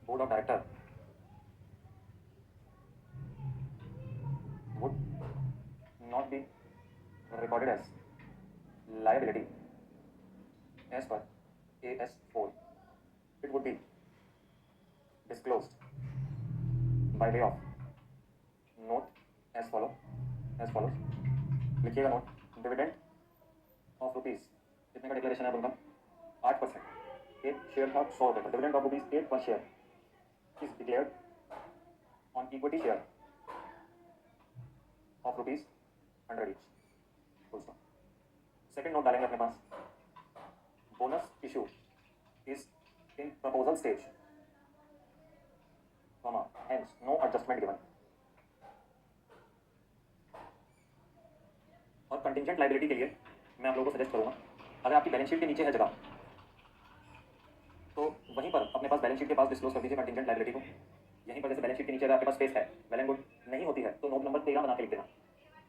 board of director would not be recorded as liability as per AS4. It would be disclosed by way of note as follows. लिखिएगा note, dividend of rupees कितने का declaration है उनका 8%, एक share था 100 रुपये का, dividend of rupees 8 पर share is declared on equity share of rupees 100 each, full stop. Second note डालेंगे अपने पास, bonus issue is in proposal stage, hence no adjustment given. और कंटिंजेंट लाइबिलिटी के लिए मैं आप लोगों को सजेस्ट करूंगा, अगर आपकी बैलेंस शीट के नीचे है जगह तो वहीं पर अपने पास बैलेंस शीट के पास डिस्क्लोज कर दीजिए कंटिंजेंट लाइबिलिटी को। यहीं पर जैसे बैलेंस शीट के नीचे अगर आपके पास स्पेस है, वेल एंड गुड, नहीं होती है तो नोट नंबर 13 बना के लिख देना।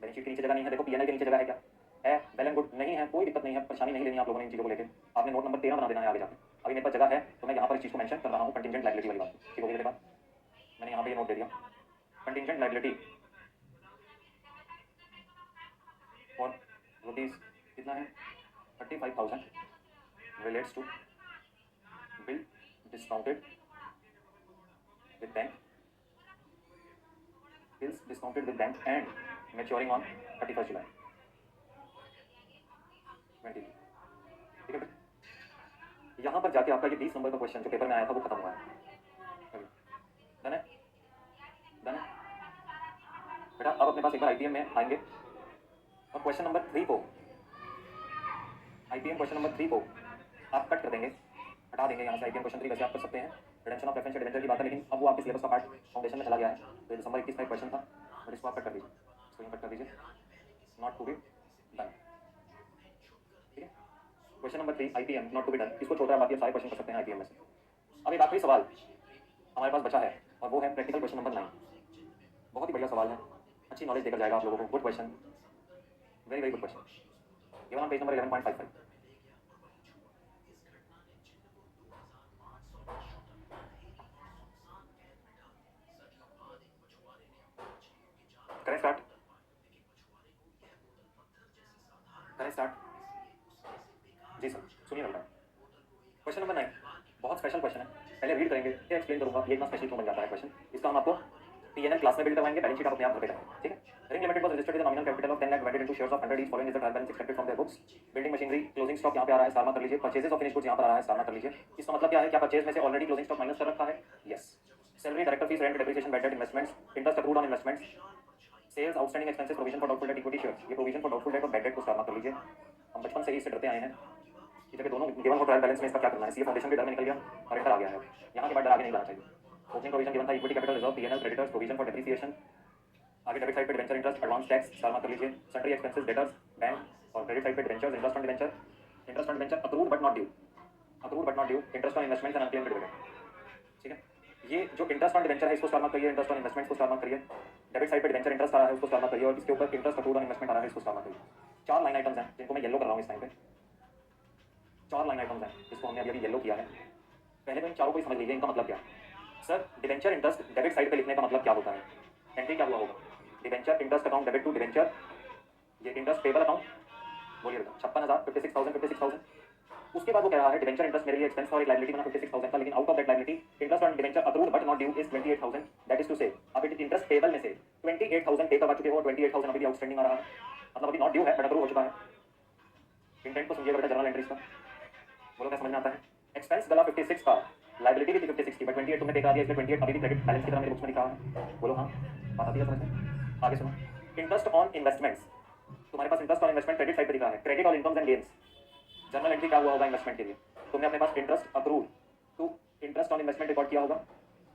बैलेंस शीट के नीचे जगह नहीं है, देखो पीएनएल के नीचे जगह है क्या है, वेल एंड गुड, नहीं है कोई दिक्कत नहीं है, परेशानी नहीं लेनी आप लोगों ने इन चीज़ों को लेकर, आपने नोट नंबर 13 बना देना है आगे जाकर। अभी मेरे पास जगह है तो मैं यहाँ पर इस चीज़ को मेंशन कर रहा हूँ, कंटिंजेंट लाइबिलिटी वाली बात, ठीक होगी मेरे पास, मैंने यहाँ पे ये नोट दे दिया, कंटिंजेंट लाइबिलिटी और रुपीज़ कितना है 35,000 relates to bill discounted with bank, bills discounted with bank and maturing on 31st July 20। ठीक है, यहाँ पर जाके आपका ये 20 नंबर का क्वेश्चन जो पेपर में आया था वो खत्म हुआ है। डन है, डन है बेटा। अब अपने पास एक बार आईपीएम में आएंगे और क्वेश्चन नंबर 3 को, आईपीएम क्वेश्चन नंबर 3 को आप कट कर देंगे, हटा देंगे यहाँ से। आईपीएम क्वेश्चन 3 वैसे आप कर सकते हैं, रिडेम्पशन ऑफ प्रेफरेंस डिवेंचर की बात है, लेकिन अब वो आपके सिलेबस का पार्ट फाउंडेशन में चला गया है, तो दिसंबर 21 का एक क्वेश्चन था, और इसको आप कट कर दीजिए, इसको यहाँ कट कर दीजिए, नॉट टू बी डन। ठीक है, question number 3 IPM not to be done, इसको छोड़ बाकी सारे क्वेश्चन कर सकते हैं आईपीएम में से। अब एक आखिरी सवाल हमारे पास बचा है और वो है प्रैक्टिकल क्वेश्चन नंबर 9। बहुत ही बढ़िया सवाल है, अच्छी नॉलेज देकर जाएगा आप लोगों को, good question, very very good question, given on page number 11.55। करें स्टार्ट, करें स्टार्ट जी सर, सुनिए बेटा। क्वेश्चन नंबर 9 बहुत स्पेशल क्वेश्चन है, पहले रीड करेंगे फिर एक्सप्लेन करूंगा ये इतना स्पेशल क्यों बन जाता है क्वेश्चन। इसका हम आपको पीएनएल क्लास में बिल्ड करवाएंगे, बैलेंस शीट आप अपने आप घर पे करेंगे, ठीक है। Ring limited was registered with nominal capital of 10 lakh divided into shares of 100 each, following is the trial balance expected from their books. Building machinery closing stock यहां पे आ रहा है, स्टार मार्क कर लीजिए। परचेजेस ऑफ फिनिश्ड गुड्स यहां पर आ रहा है, स्टार मार्क कर लीजिए। इसका मतलब क्या है, क्या परचेज में से ऑलरेडी क्लोजिंग स्टॉक माइनस कर रखा है, yes. Salary, director fees, rent, depreciation, bad debt, investments, interest accrued on investments, sales, outstanding expenses, provision for doubtful debt, equity shares, ये प्रोविजन फॉर डाउटफुल डेट और bad debt को star mark कर लीजिए। हम बचपन से ही इससे डरते आए हैं कि जब दोनों गिवन हो ट्रायल बैलेंस में इसका क्या करना है, सीए फाउंडेशन भी डर में निकल गया और इंटर आ गया है, यहाँ के बाद डर आगे नहीं लाना चाहिए। ओपनिंग प्रोविजन गिवन था, equity capital reserve, PNL, creditors, provision for depreciation, आगे डेबिट साइड पे debenture interest, advance tax, star mark कर लीजिए। सन्ड्री एक्सपेंसेस, डेटर्स, बैंक और क्रेडिट साइड पे debentures, interest on debenture, interest on debenture accrued but not due, accrued but not due, interest on investments and unclaimed dividend, ठीक है। ये जो interest on debenture है इसको स्टार मार्क करिए, interest on investments को star mark करिए, debit side पे डिवेंचर इंटरेस्ट आ रहा है उसको स्टार मार्क करिए, और इसके ऊपर इंटरेस्ट अक्रूड ऑन इन्वेस्टमेंट आ रहा है इसको स्टार मार्क करिए। 4 लाइन आइटम्स हैं जिनको मैं येलो कर रहा हूँ इस टाइम पे, 4 लाइन आइटम्स हैं जिसको हमने अभी येलो किया है। पहले तो इन चारों को समझ लीजिए, इनका मतलब क्या है। Sir debenture interest debit side पे लिखने का मतलब क्या होता है, एंट्री क्या हुआ होगा, debenture interest account debit to debenture, ये इंटरेस्ट पेबल अकाउंट, बोलिए बेटा 56,000, 56,000, 56,000। उसके बाद वो कह रहा है डिवेंचर इंटरेस्ट मेरे लिए एक्सपेंस और एक लायबिलिटी बना 56,000 का, लेकिन out of that liability interest on debenture accrued but not due is 28,000, that is to say अब इंटरेस्ट पेबल में से 28,000 पे करवा चुके हो, 28,000 अभी भी आउटस्टैंडिंग आ रहा है, मतलब अभी नॉट ड्यू है बट अक्रूड हो चुका है। इंटेंट को समझिएगा बेटा, जर्नल एंट्रीज का, बोलो क्या समझ में आता है। एक्सपेंस गला 56 का, लायबिलिटी भी 56 की, बट 28 तुमने पे करा दिया, इसलिए 28 अभी भी क्रेडिट बैलेंस की तरह मेरे बुक्स में लिखा है, बोलो हाँ, बात आती है समझ में। आगे सुनो, इंटरेस्ट ऑन इन्वेस्टमेंट्स, तुम्हारे पास interest on investment credit side पे लिखा है, क्रेडिट और incomes and gains, journal entry क्या हुआ होगा इन्वेस्टमेंट के लिए, तुमने अपने पास interest accrued to interest on investment record किया होगा,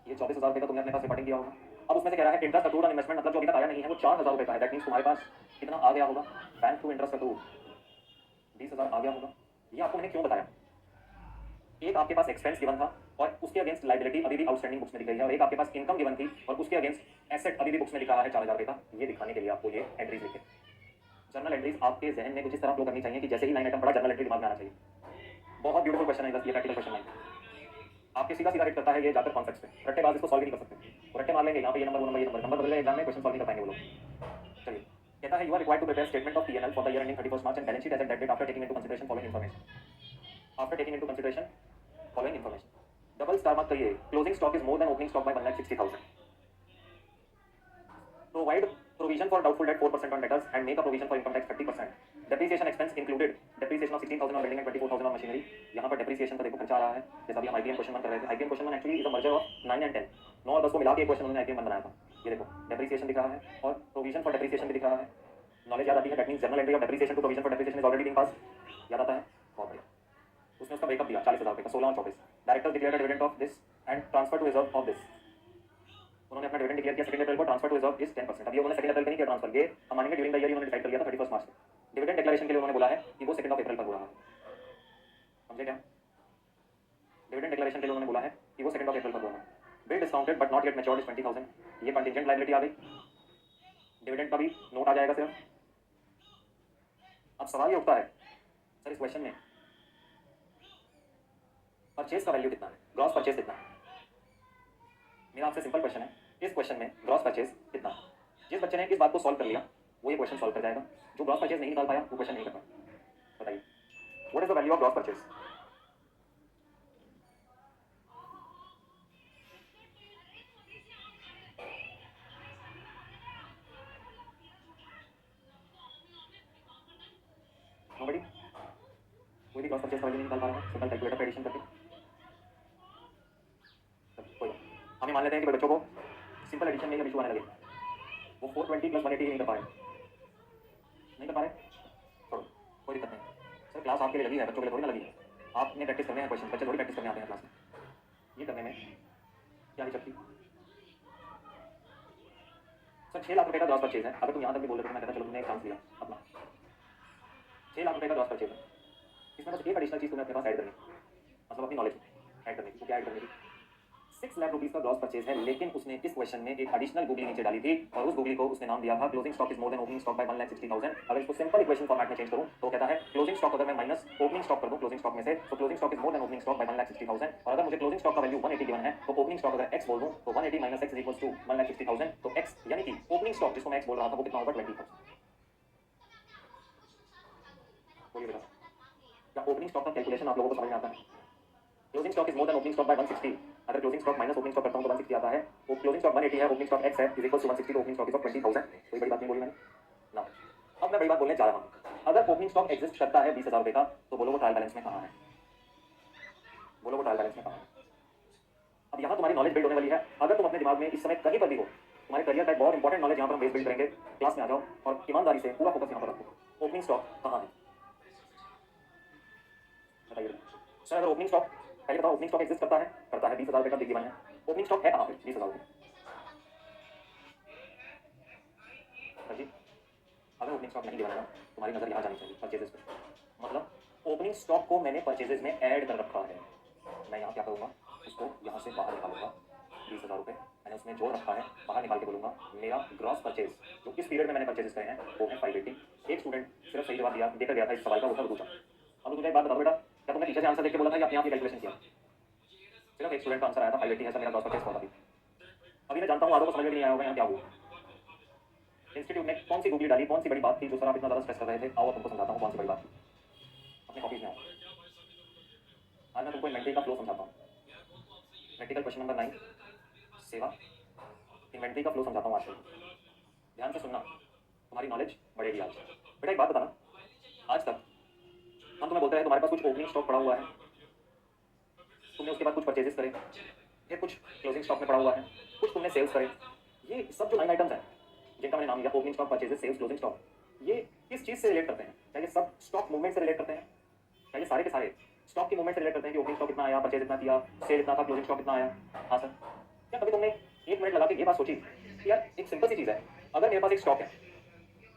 ये 24,000 रुपये का तुमने अपने पास रिकॉर्डिंग किया होगा। अब उसमें से कह रहा है इंटरेस्ट अक्रूड ऑन इन्वेस्टमेंट, मतलब जो अभी तक आया नहीं है वो 4,000 रुपये का है, दैट मीन्स तुम्हारे पास कितना आ गया होगा, बैंक टू इंटरेस्ट अक्रूड 20,000 आ गया होगा। ये आपको मैंने क्यों बताया, एक आपके पास एक्सपेंस गिवन था और उसके अगेंस्ट लाइबिलिटी अभी भी आउटस्टैंडिंग बुक्स में दिख रही है, और एक आपके पास इनकम गिवन थी और उसके अगेंस्ट एसेट अभी भी बुक्स में लिखा है 4,000 रुपये का। ये दिखाने के लिए आपको ये एंट्रीज लिखे। जर्नल एंट्रीज आपके जहन में कुछ इस तरह फ्लो करनी चाहिए कि जैसे ही लाइन आइटम पड़ा जर्नल एंट्री दिमाग में आना चाहिए। बहुत ब्यूटीफुल क्वेश्चन है बस ये प्रैक्टिकल क्वेश्चन लाइन आपके सीधा सीधा हिट करता है ये जाकर कॉन्सेप्ट्स पे। रट्टेबाज इसको सॉल्व ही नहीं कर सकते, रट्टे मार लेंगे यहाँ पे ये नंबर वो नंबर ये नंबर बदले एग्जाम में क्वेश्चन सॉल्व नहीं कर पाएंगे वो लोग। चलिए कहता है you are required to prepare statement of P&L for the year ending 31 March and balance sheet as at that date after taking into consideration following information. After taking into consideration following information double star mark करिए। Closing stock is more than opening stock by 1,60,000। Provide provision for doubtful debt 4% on debtors and make a provision for income tax 30%. Depreciation expense included depreciation of 16,000 on building and 24,000 on machinery. यहाँ पर depreciation का देखो खर्चा आ रहा है, जैसा अभी हम IBM क्वेश्चन 1 कर रहे थे। IBM question 1 actually is a merger of 9 and 10, 9 और 10 को मिला के एक क्वेश्चन उन्होंने IBM 1 बनाया था। ये देखो depreciation दिख रहा है और provision for depreciation भी दिख रहा है। नॉलेज याद आती है, that means journal entry of depreciation to provision for depreciation is already being passed। याद आता है, बहुत बढ़िया। उसने उसका ब्रेकअप दिया 40,000 रुपये का 16 और 24। Directors declared dividend of this and transfer to reserve of this. उन्होंने अपना डिविडेंड डिक्लेयर किया 2 अप्रैल को, ट्रांसफर टू रिजर्व इज 10%। अब ये उन्होंने 2 अप्रैल को नहीं किया ट्रांसफर, ये हम मानेंगे ड्यूरिंग द ईयर उन्होंने डिसाइड कर लिया था 31 मार्च को। डिविडेंड डिक्लेरेशन के लिए उन्होंने बोला है कि वो 2 अप्रैल पर हो रहा है, समझे क्या? डिविडेंड डिक्लेरेशन के लिए उन्होंने बोला है कि वो 2 अप्रैल पर हो रहा है। Bill discounted but not yet matured is 20,000। ये कंटिजेंट लायबिलिटी आ गई, डिविडेंड का भी नोट आ जाएगा सिर्फ। अब सवाल ये उठता है सर इस क्वेश्चन में परचेज का वैल्यू कितना है, ग्रॉस परचेज कितना है? मेरा आपसे सिंपल क्वेश्चन है, इस क्वेश्चन में ग्रॉस परचेज कितना है? जिस बच्चे ने इस बात को सॉल्व कर लिया वो ये क्वेश्चन सॉल्व कर जाएगा, जो ग्रॉस परचेज नहीं निकाल पाया वो क्वेश्चन नहीं कर पाया। बताइए what is the value of gross purchase? Nobody? कोई भी ग्रॉस परचेज का वैल्यू नहीं निकाल पा रहा है सिंपल कैलकुलेटर पे एडिशन करके? कोई हमें मान लेते हैं कि बच्चों को सिंपल एडिशन में इशू आने लगे, वो 420 प्लस 180 नहीं कर पा रहे, नहीं कर पा रहे, छोड़ो कोई दिक्कत नहीं। सर क्लास आपके लिए लगी है, बच्चों के लिए थोड़ी ना लगी है। आपने प्रैक्टिस करने हैं क्वेश्चन, बच्चे थोड़ी प्रैक्टिस करने आते हैं क्लास में। ये करने में क्या दिक्कत थी? सर 6 लाख रुपये का ग्रॉस परचेज है, अगर तुम यहाँ तक भी बोल रहे थे मैं कहता चलो तुमने एक चांस लिया अपना। 6 लाख रुपये का ग्रॉस परचेज है, इसमें बस एक एडिशनल चीज़ तुम्हें अपने पास ऐड करनी, मतलब अपनी नॉलेज ऐड करने की। तो क्या ऐड करने की? 6 लाख रुपीस का ग्रॉस परचेज है, लेकिन उसने इस क्वेश्चन में एक एडिशनल गूगली नीचे डाली थी और उस गूगली को उसने नाम दिया था closing stock is more than opening stock by 1,60,000। अगर इसको सिंपल इक्वेशन फॉर्मेट में चेंज करूं तो कहता है क्लोजिंग स्टॉक अगर मैं माइनस ओपनिंग स्टॉक कर दूं क्लोजिंग स्टॉक में से, तो closing stock is more than opening stock by 1,60,000। और अगर मुझे क्लोजिंग स्टॉक का वैल्यू 180 गिवन है तो ओपनिंग स्टॉक अगर x बोल दूं तो 180 minus x is equal to 1,60,000। तो x यानी कि ओपनिंग स्टॉक जिसको मैं x बोल रहा था वो कितना होगा? 20,000। बोलिए बेटा क्या ओपनिंग स्टॉक का कैलकुलेशन आप लोगों को समझ में आता है? Closing stock is more than opening stock by 160। अगर closing stock minus opening stock करता हूं तो 160 आता है। वो क्लोजिंग स्टॉक 180 है, ओपनिंग स्टॉक x है, इज इक्वल टू 160, तो ओपनिंग स्टॉक इज ऑफ 20,000। कोई बड़ी बात नहीं बोली मैंने ना। अब मैं बड़ी बात बोलने जा रहा हूं, अगर ओपनिंग स्टॉक एग्जिस्ट करता है 20,000 रुपये का, तो बोलो वो ट्रायल बैलेंस में कहां है? बोलो वो ट्रायल बैलेंस में कहां है? अब यहां तुम्हारी नॉलेज बिल्ड होने वाली है। अगर तुम अपने दिमाग में इस समय कहीं पर भी हो, तुम्हारे करियर का एक बहुत इंपॉर्टेंट नॉलेज यहां पर हम बेस बिल्ड करेंगे, क्लास में आ जाओ और ईमानदारी से पूरा फोकस यहां पर रखो। ओपनिंग स्टॉक कहां है बताइए सर? अगर ओपनिंग स्टॉक पहले बताओ, ओपनिंग स्टॉक एग्जिस्ट करता है? करता है, 20,000 रुपये का बिग गिवन है। ओपनिंग स्टॉक है कहां पे? 20,000 रुपये। जी अगर ओपनिंग स्टॉक नहीं गिवन है ना, तुम्हारी नजर यहाँ जानी चाहिए परचेजेस पे। मतलब ओपनिंग स्टॉक को मैंने परचेजेस में ऐड कर रखा है, मैं यहाँ क्या करूँगा, उसको यहाँ से बाहर निकालूंगा। 20,000 रुपये मैंने उसमें जोड़ रखा है, बाहर निकाल के बोलूँगा मेरा ग्रॉस परचेज जो इस पीरियड में मैंने परचेजेस करे हैं वो है 580। एक स्टूडेंट सिर्फ सही जवाब दिया देकर गया था इस सवाल का, वो था दूसरा। अब तुझे एक बात बताओ बेटा, क्या तुमने टीचर से आंसर देख के बोला था या अपने आप ही कैलकुलेशन किया? सिर्फ एक स्टूडेंट का आंसर आया था 580 है सर मेरा ग्रॉस परचेज हुआ था। अभी मैं जानता हूँ आधों को समझ में नहीं आया होगा यहाँ क्या हुआ। इंस्टीट्यूट ने कौन सी गूगली डाली, कौन सी बड़ी बात थी जो सर आप इतना ज़्यादा स्ट्रेस कर रहे थे? आओ तुमको समझाता हूँ कौन सी बड़ी बात थी। अपने कॉपीज में आओ, आज मैं तुमको इन्वेंट्री का फ्लो समझाता हूँ। प्रैक्टिकल क्वेश्चन नंबर 9 सेवा इन्वेंट्री का फ्लो समझाता हूँ आज। ध्यान से सुनना, तुम्हारी नॉलेज बढ़ेगी आज। बेटा एक बात बताना, आज तक हम तुम्हें बोलते रहे तुम्हारे पास कुछ ओपनिंग स्टॉक पड़ा हुआ है, तुमने उसके बाद कुछ परचेजेस करे, फिर कुछ क्लोजिंग स्टॉक में पड़ा हुआ है, कुछ तुमने सेल्स करे। ये सब जो 9 आइटम्स हैं जिनका मैंने नाम लिया, opening stock, purchases, sales, closing stock, ये किस चीज़ से रिलेट करते हैं? क्या ये सब स्टॉक मूवमेंट से रिलेट करते हैं? क्या ये सारे के सारे स्टॉक की मूवमेंट से रिलेट करते हैं कि ओपनिंग स्टॉक इतना आया, परचेज इतना किया, सेल इतना था, क्लोजिंग स्टॉक इतना आया? हाँ सर। क्या कभी तुमने 1 मिनट लगा के ये बात सोची कि यार एक सिंपल सी चीज़ है, अगर मेरे पास एक स्टॉक है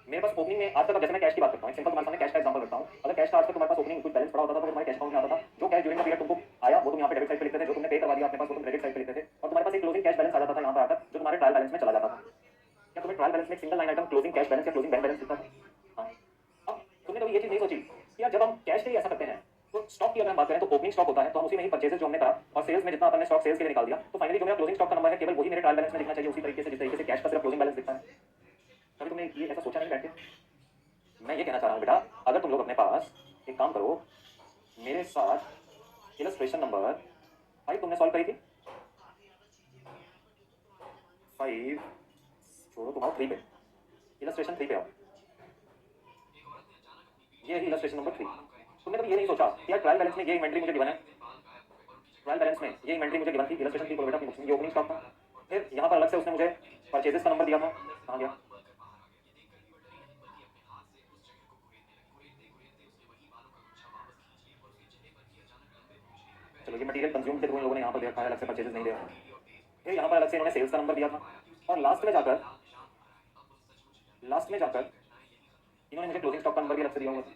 मेरे पास ओपनिंग में आज तक, जैसे मैं कैश की बात करता हूँ, एक सिंपल तुम्हारे सामने कैश का एग्जांपल रखता हूँ। अगर कैश का आज तक तुम्हारे पास ओपनिंग कुछ बैलेंस पड़ा होता था तो तुम्हारे कैश अकाउंट में आता था। जो कैश ड्यूरिंग द पीरियड तुमको आया वो तुम यहाँ पे डेबिट साइड पे लिखते थे, जो तुमने पे करवा दिया अपने पास वो तुम क्रेडिट साइड पे लिखते थे, और तुम्हारे पास एक क्लोजिंग कैश बैलेंस आ जाता था यहाँ पर आकर, जो तुम्हारे ट्रायल बैलेंस में चला जाता था। क्या तुम्हें ट्रायल बैलेंस में एक single line item closing cash balance या क्लोजिंग बैंक बैलेंस दिखता था? हाँ। अब तुमने कभी ये चीज नहीं सोची कि यार जब हम कैश के लिए ऐसा करते हैं तो स्टॉक की अगर हम बात करें तो ओपनिंग स्टॉक होता है, तो हम उसी में ही परचेजेस जो हमने करा और सेल्स में जितना अपन ने स्टॉक सेल्स के लिए निकाल दिया, तो फाइनली जो मेरा क्लोजिंग स्टॉक का नंबर है केवल वही मेरे ट्रायल बैलेंस में दिखना चाहिए, उसी तरीके से जिस तरीके से कैश का सिर्फ क्लोजिंग बैलेंस दिखता है। कभी तुमने ये ऐसा सोचा नहीं बैठ के? मैं ये कहना चाह रहा हूँ बेटा, अगर तुम लोग अपने पास एक काम करो, मेरे साथ इलस्ट्रेशन नंबर 5 तुमने सॉल्व करी थी, 5 छोड़ो, तुम आओ 3 पे, इलस्ट्रेशन 3 पे आओ। ये है इलस्ट्रेशन नंबर 3। तुमने कभी ये नहीं सोचा कि यार ट्रायल बैलेंस में ये इन्वेंट्री मुझे गिवन है, ट्रायल बैलेंस में ये इन्वेंट्री मुझे गिवन थी, इलस्ट्रेशन 3 बोलो बेटा अपनी बुक्स में, ये ओपनिंग स्टॉक था। फिर यहाँ पर अलग से उसने मुझे परचेजेस का नंबर दिया था, कहाँ गया? चलो ये मटेरियल कंज्यूम के थ्रू इन लोगों ने यहाँ पर देखा है, अलग से परचेजेस नहीं दिया। फिर यहाँ पर अलग से इन्होंने सेल्स का नंबर दिया था, और लास्ट में जाकर इन्होंने मुझे क्लोजिंग स्टॉक का नंबर भी अलग से दिया हुआ था।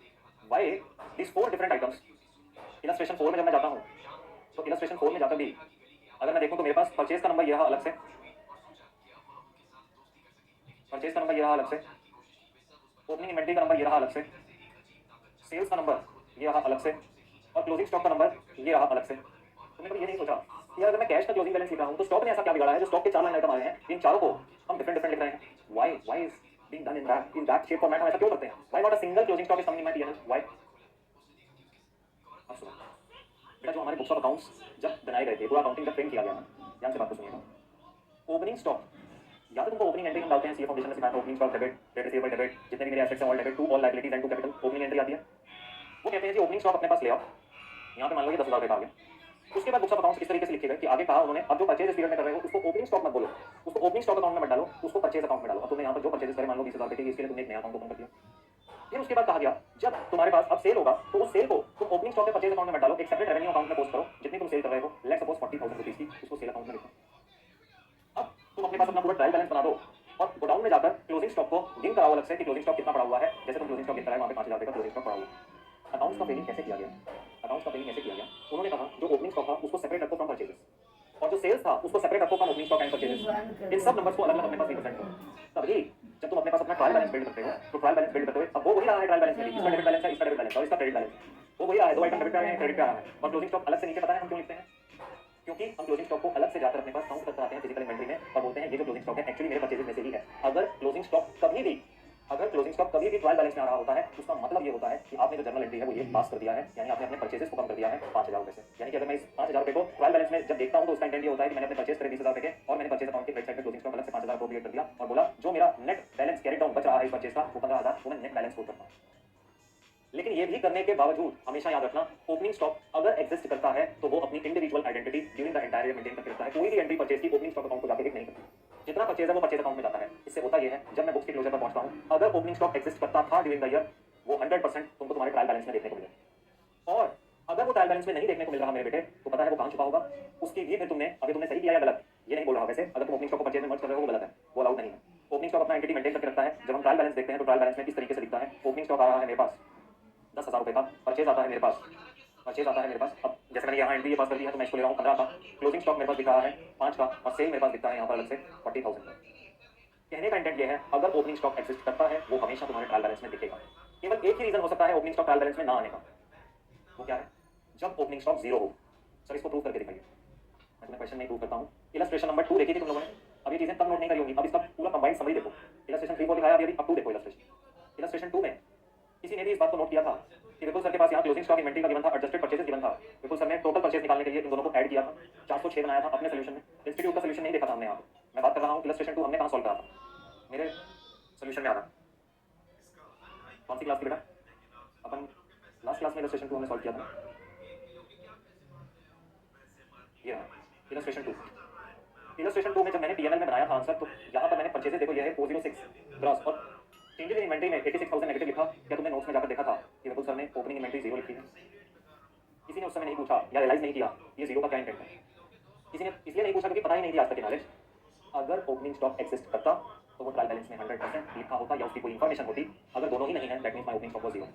Why this 4 different items? Illustration 4 में जब मैं जाता हूँ तो इलस्ट्रेशन 4 में जाकर भी अगर मैं देखूँ तो मेरे पास परचेज का नंबर ये रहा अलग से, परचेज का नंबर ये रहा अलग से, ओपनिंग इन्वेंट्री का नंबर ये रहा अलग से, सेल्स का नंबर ये रहा अलग से, और क्लोजिंग स्टॉक का नंबर ये रहा अलग से। तुमने कभी ये नहीं सोचा कि अगर मैं कैश का क्लोजिंग बैलेंस लिख रहा हूँ तो स्टॉक ने ऐसा क्या बिगाड़ा है जो स्टॉक के 4 लाइन आइटम आ रहे हैं, इन चारों को हम डिफरेंट डिफरेंट लिख रहे हैं? Why is being done in that shape format? हम ऐसा क्यों करते हैं? Why not a single closing stock is coming in my PNL? Why? अब सुनो बेटा, जो हमारे बुक्स ऑफ अकाउंट्स जब बनाए गए थे, वो अकाउंटिंग जब फ्रेम किया गया ना, ध्यान से बात को सुनिएगा। ओपनिंग स्टॉक, या तो तुमको ओपनिंग एंट्री हम डालते हैं, सीए फाउंडेशन में सिखाया था opening stock debit, debt receivable debit, जितने भी मेरे एसेट्स हैं all debit to all liabilities and to capital, opening entry आती है। वो कहते हैं जी ओपनिंग स्टॉक अपने पास ले आओ, यहाँ पे मान लो ये 10,000 रुपये का आ गया। उसके बाद बुक्स ऑफ अकाउंट्स इस तरीके से लिखे गए कि आगे कहा उन्होंने, अब जो परचेज इस पीरियड में कर रहे हो उसको ओपनिंग स्टॉक मत बोलो, उसको ओपनिंग स्टॉक अकाउंट में मत डालो, उसको परचेज अकाउंट में डालो। अब तुमने यहाँ पर जो परचेज करे मान लो 20,000 रुपये के, इसके लिए तुमने एक नया अकाउंट ओपन कर दिया। फिर उसके बाद कहा गया जब तुम्हारे पास अब सेल होगा तो उस सेल को तुम ओपनिंग स्टॉक के परचेज अकाउंट में मत डालो, एक सेपरेट रेवेन्यू अकाउंट में पोस्ट करो, जितनी तुम सेल कर रहे हो, लेट्स सपोज 40,000 रुपीज की, उसको सेल अकाउंट में लिखो। अब तुम अपने पास अपना पूरा ट्रायल बैलेंस बना दो और गोडाउन में जाकर क्लोजिंग स्टॉक को गिन कराओ अलग से कि क्लोजिंग स्टॉक कितना पड़ा हुआ है। जैसे तुम क्लोजिंग स्टॉक गिन कराए वहाँ पे 5,000 रुपये का क्लोजिंग स्टॉक पड़ा हुआ है। अकाउंट्स का पेलिंग कैसे किया गया? अकाउंट्स का पेलिंग ऐसे किया गया, उन्होंने कहा जो ओपनिंग स्टॉक था उसको सेपरेट रखो फ्रॉम परचेजेस, और जो सेल्स था उसको सेपरेट रखो from opening stock and purchases. इन सब नंबर्स को अलग अलग अपने पास रिप्रेजेंट करो। तभी जब तुम अपने पास अपना ट्रायल बैलेंस बिल्ड करते हो तो ट्रायल बैलेंस बिल्ड करते हुए अब वो वही रहा है ट्रायल बैलेंस में, इसका डेबिट बैलेंस है, इसका डेबिट बैलेंस और इसका क्रेडिट बैलेंस वो वही रहा है, दो आइटम डेबिट पे आ रहे हैं, क्रेडिट पे आ रहा है। और क्लोजिंग स्टॉक अलग से नीचे पता है हम क्यों लिखते हैं? क्योंकि हम क्लोजिंग स्टॉक को अलग से जाकर अपने पास काउंट करते आते हैं फिजिकल इन्वेंटरी में और बोलते हैं ये जो क्लोजिंग स्टॉक है एक्चुअली मेरे परचेजेस में से ही है। अगर क्लोजिंग स्टॉक कभी भी ट्रायल बैलेंस में आ रहा होता है उसका मतलब ये होता है कि आपने जो जर्नल एंट्री है वो ये पास कर दिया है, यानी आपने अपने परचेजेस को कम कर दिया है 5,000 रुपये से। यानी कि अगर मैं इस 5,000 रुपये को ट्रायल बैलेंस में जब देखता हूँ तो उसका इंटेंट ये होता है कि मैंने अपने परचेज करे 20,000 रुपये के और मैंने परचेज अकाउंट के क्रेडिट साइड पे क्लोजिंग स्टॉक अलग से 5,000 को क्रिएट कर दिया और बोला जो मेरा नेट बैलेंस कैरी डाउन बच रहा है इस परचेज का वो 15,000 वो मैं नेट बैलेंस को करता हूँ। लेकिन ये भी करने के बावजूद हमेशा याद रखना ओपनिंग स्टॉक अगर एग्जिस्ट करता है तो वो अपनी individual identity during the entire year maintain करके रखता है। कोई भी एंट्री परचेज की ओपनिंग स्टॉक अकाउंट को जाकर नहीं करती, जितना परचेज है वो परचेज अकाउंट में जाता है। इससे होता यह है जब मैं बुक्स के क्लोजर पर पहुंचता हूं अगर ओपनिंग स्टॉक एग्जिस्ट करता था ड्यूरिंग द ईयर वो 100% तुमको तुम्हारे ट्रायल बैलेंस में देखने को मिलेगा। और अगर वो ट्रायल बैलेंस में नहीं देखने को मिल रहा मेरे बेटे तो पता है वो कहां छुपा होगा? उसकी भी फिर तुमने अभी तुमने सही किया या गलत ये नहीं बोल रहा, वैसे अगर तुम ओपनिंग स्टॉक को परचेज में मर्ज कर रहे हो वो गलत है, वो अलाउड नहीं है। ओपनिंग स्टॉक अपना एंटिटी मेंटेन करके रखता है। जब हम ट्रायल बैलेंस देखते हैं तो ट्रायल बैलेंस में किस तरीके से दिखता है? ओपनिंग स्टॉक आ रहा है मेरे पास 10,000 रुपये का, परचेज आता है मेरे पास, अब जैसे मैंने यहाँ एंट्री पास कर दी है तो मैं इसको ले रहा हूँ 15 का, क्लोजिंग स्टॉक मेरे पास दिख रहा है 5 का और सेल मेरे पास दिखता है यहाँ पर अलग से 40,000 का। कहने का इंटेंट ये है अगर ओपनिंग स्टॉक एग्जिस्ट करता है वो हमेशा तुम्हारे ट्रायल बैलेंस में दिखेगा। केवल एक ही रीजन हो सकता है ओपनिंग स्टॉक ट्रायल बैलेंस में ना आने का, वो क्या है? जब ओपनिंग स्टॉक जीरो हो। सर इसको प्रूव करके दिखाइए। मैं तुम्हें क्वेश्चन नहीं प्रूव करता हूँ। इलस्ट्रेशन नंबर 2 देखी थी तुम लोगों ने, अब ये चीजें तब नोट नहीं करी होंगी, अब इसका पूरा कंबाइंड समरी देखो। इलस्ट्रेशन 3 को दिखाया अभी, अब 2 देखो। इलस्ट्रेशन 2 में किसी ने भी इस बात को नोट किया था कि विपुल सर के पास यहाँ क्लोजिंग स्टॉक इन्वेंट्री का गिवन था, एडजस्टेड परचेजेस गिवन था। विपुल सर ने टोटल परचेज निकालने के लिए इन दोनों को ऐड किया था, 406 बनाया था अपने सोल्यूशन में। इंस्टीट्यूट का सोल्यूशन नहीं देखा था हमने यहाँ पे। मैं बात कर रहा हूँ इलस्ट्रेशन 2 हमने कहाँ सॉल्व करा था, मेरे सोल्यूशन में आ रहा। कौन सी क्लास की बेटा? अपन लास्ट क्लास में इलस्ट्रेशन 2 हमने सॉल्व किया था। ये इलस्ट्रेशन 2 में जब मैंने पीएनएल में बनाया था आंसर तो यहाँ पर मैंने परचेजेस देखो ये है 406 ग्रॉस और चेंजेस इन इन्वेंटरी में 86,000 नेगेटिव लिखा। क्या तुमने नोट्स में जाकर देखा था कि विपुल सर ने ओपनिंग इन्वेंटरी 0 लिखी है? किसी ने उस समय नहीं पूछा या रियलाइज नहीं किया ये 0 का क्या इंटेंट है? किसी ने इसलिए नहीं पूछा क्योंकि पता ही नहीं थी आज तक की नॉलेज। अगर ओपनिंग स्टॉक एग्जिस्ट करता तो वो ट्रायल बैलेंस में 100% लिखा होता या उसकी कोई इन्फॉर्मेशन होती। अगर दोनों ही नहीं है that means my opening stock was zero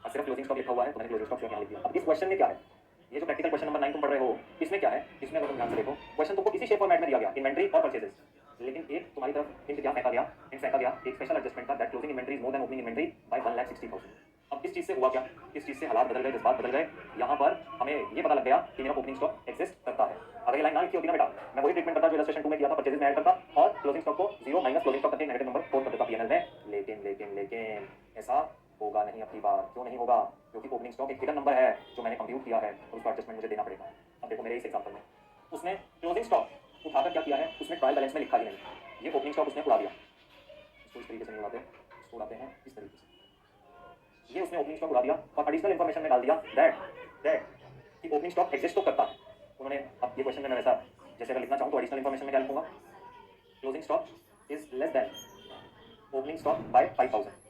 और सिर्फ क्लोजिंग स्टॉक लिखा हुआ है तो मैंने क्लोजिंग स्टॉक यहाँ लिख दिया। अब इस क्वेश्चन में क्या है, ये जो प्रैक्टिकल क्वेश्चन नंबर 9 तुम पढ़ रहे हो इसमें क्या है, इसमें अगर तुम ध्यान से देखो क्वेश्चन तुमको इसी शेप फॉर्मेट में दिया गया इन्वेंटरी और परचेजेस, लेकिन एक तुम्हारी तरफ हिंट क्या फेंका गया, एक स्पेशल एडजस्टमेंट था that closing inventory is more than opening inventory by 1,60,000। अब इस चीज से हुआ क्या, इस चीज से हालात बदल गए, जज्बात बदल गए। यहाँ पर हमें ये पता लग गया कि मेरा ओपनिंग स्टॉक एग्जिस्ट करता है। अगर ये लाइन ना लिखी होती ना बेटा, मैं वही ट्रीटमेंट करता जो इलस्ट्रेशन 2 में किया था, परचेजेस में ऐड करता और क्लोजिंग स्टॉक को 0 माइनस क्लोजिंग स्टॉक करके नेगेटिव नंबर 4 कर देता पीएनएल में। लेकिन ऐसा होगा नहीं अपनी बार। क्यों नहीं होगा, क्योंकि ओपनिंग स्टॉक एक हिडन नंबर है जो मैंने कंप्यूट किया है और उसका एडजस्टमेंट मुझे देना पड़ेगा। अब देखो मेरे इस एग्जांपल में उसने क्लोजिंग स्टॉक उठाकर क्या किया है, उसने ट्रायल बैलेंस में लिखा ही नहीं, ये ओपनिंग स्टॉक उसने उड़ा दिया। इसको इस तरीके से नहीं उड़ाते, इसको उड़ाते हैं इस तरीके से। ये उसने ओपनिंग स्टॉक उड़ा दिया और एडिशनल इन्फॉर्मेशन में डाल दिया दैट कि ओपनिंग स्टॉक एग्जिस्ट तो करता है। उन्होंने अब ये क्वेश्चन में मैं वैसा जैसे अगर लिखना चाहूँ तो एडिशनल इन्फॉर्मेशन में क्या लिखूंगा, closing stock is less than opening stock by 5,000।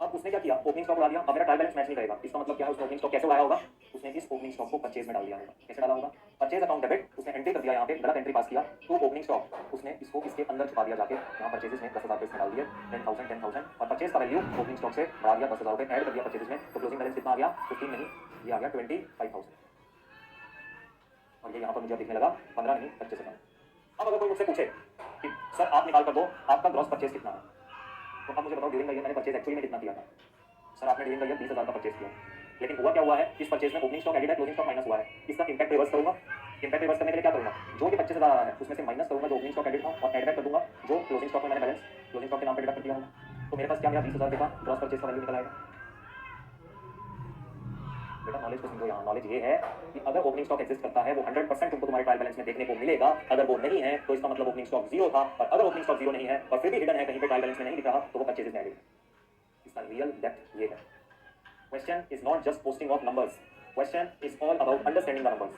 अब उसने क्या किया, ओपनिंग स्टॉक उड़ा दिया। अब मेरा ट्रायल बैलेंस मैच नहीं करेगा, इसका मतलब क्या है, उसने ओपनिंग स्टॉक कैसे उड़ाया होगा, उसने इस ओपनिंग स्टॉक को परचेज में डाल दिया होगा। कैसे डाला होगा, परचेज अकाउंट डेबिट, उसने एंट्री कर दिया, यहाँ पे गलत एंट्री पास किया तो ओपनिंग स्टॉक उसने इसको इसके अंदर छुपा दिया जाके, यहाँ परचेजेस में 10,000 इसमें डाल दिए 10,000 और परचेज का वैल्यू ओपनिंग स्टॉक से बढ़ा दिया 10,000 रुपये ऐड कर दिया परचेजेस में। तो क्लोजिंग बैलेंस कितना आ गया, 15 नहीं, ये आ गया 25,000 और ये यहाँ पर मुझे दिखने लगा 15 नहीं 25,000। अब अगर कोई मुझसे पूछे कि सर आप निकाल कर दो आपका ग्रॉस परचेज कितना है, तो अब मुझे बताओ ड्यूरिंग द ईयर मैंने परचेज एक्चुअली में कितना किया था। सर आपने ड्यूरिंग द ईयर 20,000 का परचेज किया, लेकिन हुआ क्या हुआ है, इस परचेज में ओपनिंग स्टॉक एडेड है, क्लोजिंग स्टॉक माइनस हुआ है। इसका इंपैक्ट रिवर्स करूंगा, इंपैक्ट रिवर्स करने के लिए क्या करूंगा, जो ये 25,000 आ रहा है उसमें से माइनस करूंगा जो ओपनिंग स्टॉक एडेड था और एड बैक कर दूंगा जो क्लोजिंग स्टॉक में मैंने बैलेंस क्लोजिंग स्टॉक के नाम पे डिडक्ट कर दिया होगा। तो मेरे पास क्या, मेरा 20,000 का ग्रॉस परचेज का वैल्यू निकल आएगा। बेटा नॉलेज को समझो, यहाँ नॉलेज ये है कि अगर ओपनिंग स्टॉक एग्जिस्ट करता है वो 100% तुमको तुम्हारे ट्रायल बैलेंस में देखने को मिलेगा। अगर वो नहीं है तो इसका मतलब ओपनिंग स्टॉक जीरो था, और अगर ओपनिंग स्टॉक जीरो नहीं है और फिर भी हिडन है कहीं पे ट्रायल बैलेंस में नहीं दिख रहा तो वो परचेजेस में एडेड है। इसका रियल डेप्थ ये है। Question is not just posting of numbers, question is all about understanding the numbers.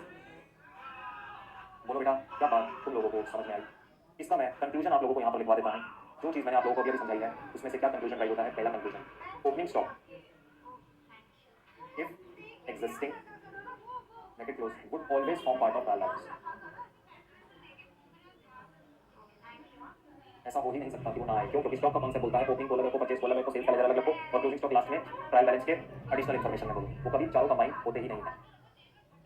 बोलो बेटा क्या बात तुम लोगों को समझ में आई। इसका मैं कंक्लूजन आप लोगों को यहाँ पर लिखवा देता हूँ। जो चीज़ मैंने आप लोगों को अभी समझाई है उसमें से क्या कंक्लूजन राइट होता है। पहला conclusion, opening stock if existing negative close would always form part of trial balance. ऐसा हो ही नहीं सकता कि वो ना आए, क्यों, क्योंकि स्टॉक का कॉन्सेप्ट बोलता है ओपनिंग को अलग रखो, परचेज को अलग रखो, सेल्स का अलग रखो और क्लोजिंग स्टॉक लास्ट में ट्रायल बैलेंस के एडिशनल इन्फॉर्मेशन में बोलो। वो कभी चारों कंबाइन होते ही नहीं है।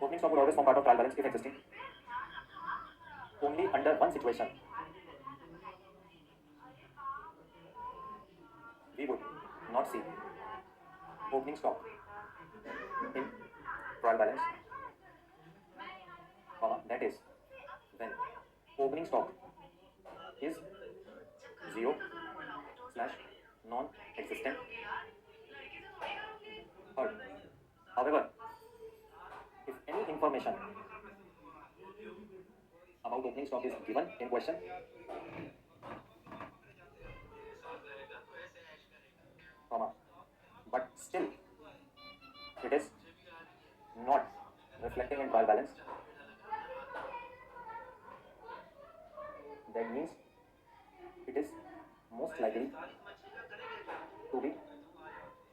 Opening stock would always form part of trial balance if existing only under one situation we would not see opening stock in trial balance, that is when opening stock is zero slash non-existent. Third, however, if any information about opening stock is given in question, but still it is not reflecting in trial balance, that means it is most likely to be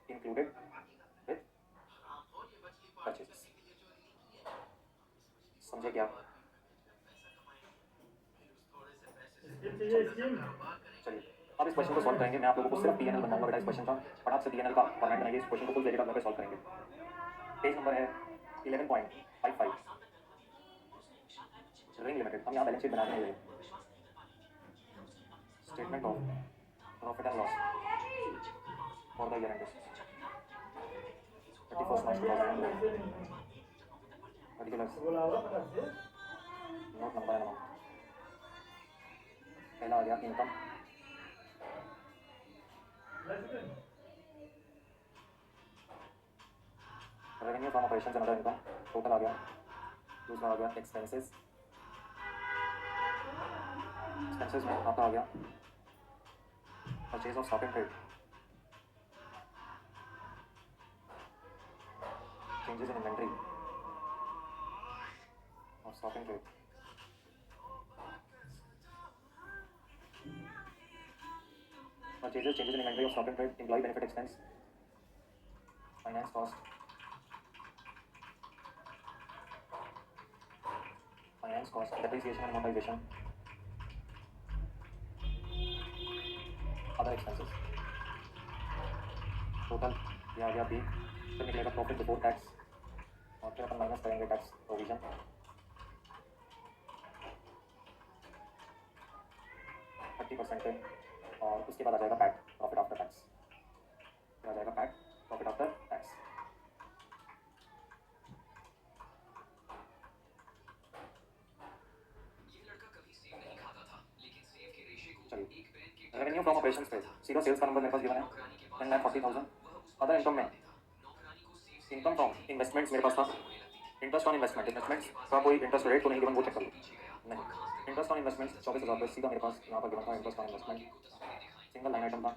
included with purchases. समझे क्या? चलिए अब इस question को solve करेंगे। मैं आप लोगों को सिर्फ पीएनएल बनाऊंगा बेटा इस क्वेश्चन का, फटाक से पीएनएल का फॉर्मेट बनाइए। इस क्वेश्चन को फुल पेज का सॉल्व करेंगे। पेज नंबर है 11.55 रिंग लिमिटेड। हम यहाँ बैलेंस शीट बनाने हैं। Statement of profit and loss for the year end 31 March 2011। Particulars note number and amount. पहला आ गया income, revenue from operations and other income total आ गया। दूसरा आ गया एक्सपेंसेस, एक्सपेंसेस में आपका आ गया purchase of stock and trade, changes in inventory और stock and trade, purchases, changes in inventory of stock and trade, employee benefit expense, finance cost, depreciation and amortization, other expenses total ये आ गया B, फिर निकलेगा profit before tax और फिर अपन minus करेंगे tax provision 30% पे और उसके बाद आ जाएगा पैट प्रॉफिट आफ्टर टैक्स, फिर आ जाएगा पैट प्रॉफिट आफ्टर टैक्स। चलिए रेवेन्यू फ्रॉम ऑपरेशंस पे सीधा सेल्स का नंबर मेरे पास गिवन है 10,40,000। अदर इनकम में इनकम फ्रॉम इन्वेस्टमेंट्स मेरे पास था, इंटरेस्ट ऑन इन्वेस्टमेंट, इन्वेस्टमेंट्स का कोई इंटरेस्ट रेट तो नहीं गिवन, वो चेक कर लो। नहीं, इंटरेस्ट ऑन इन्वेस्टमेंट्स 24,000 रुपये सीधा मेरे पास यहाँ पर गिवन था। Interest on investment single line item था।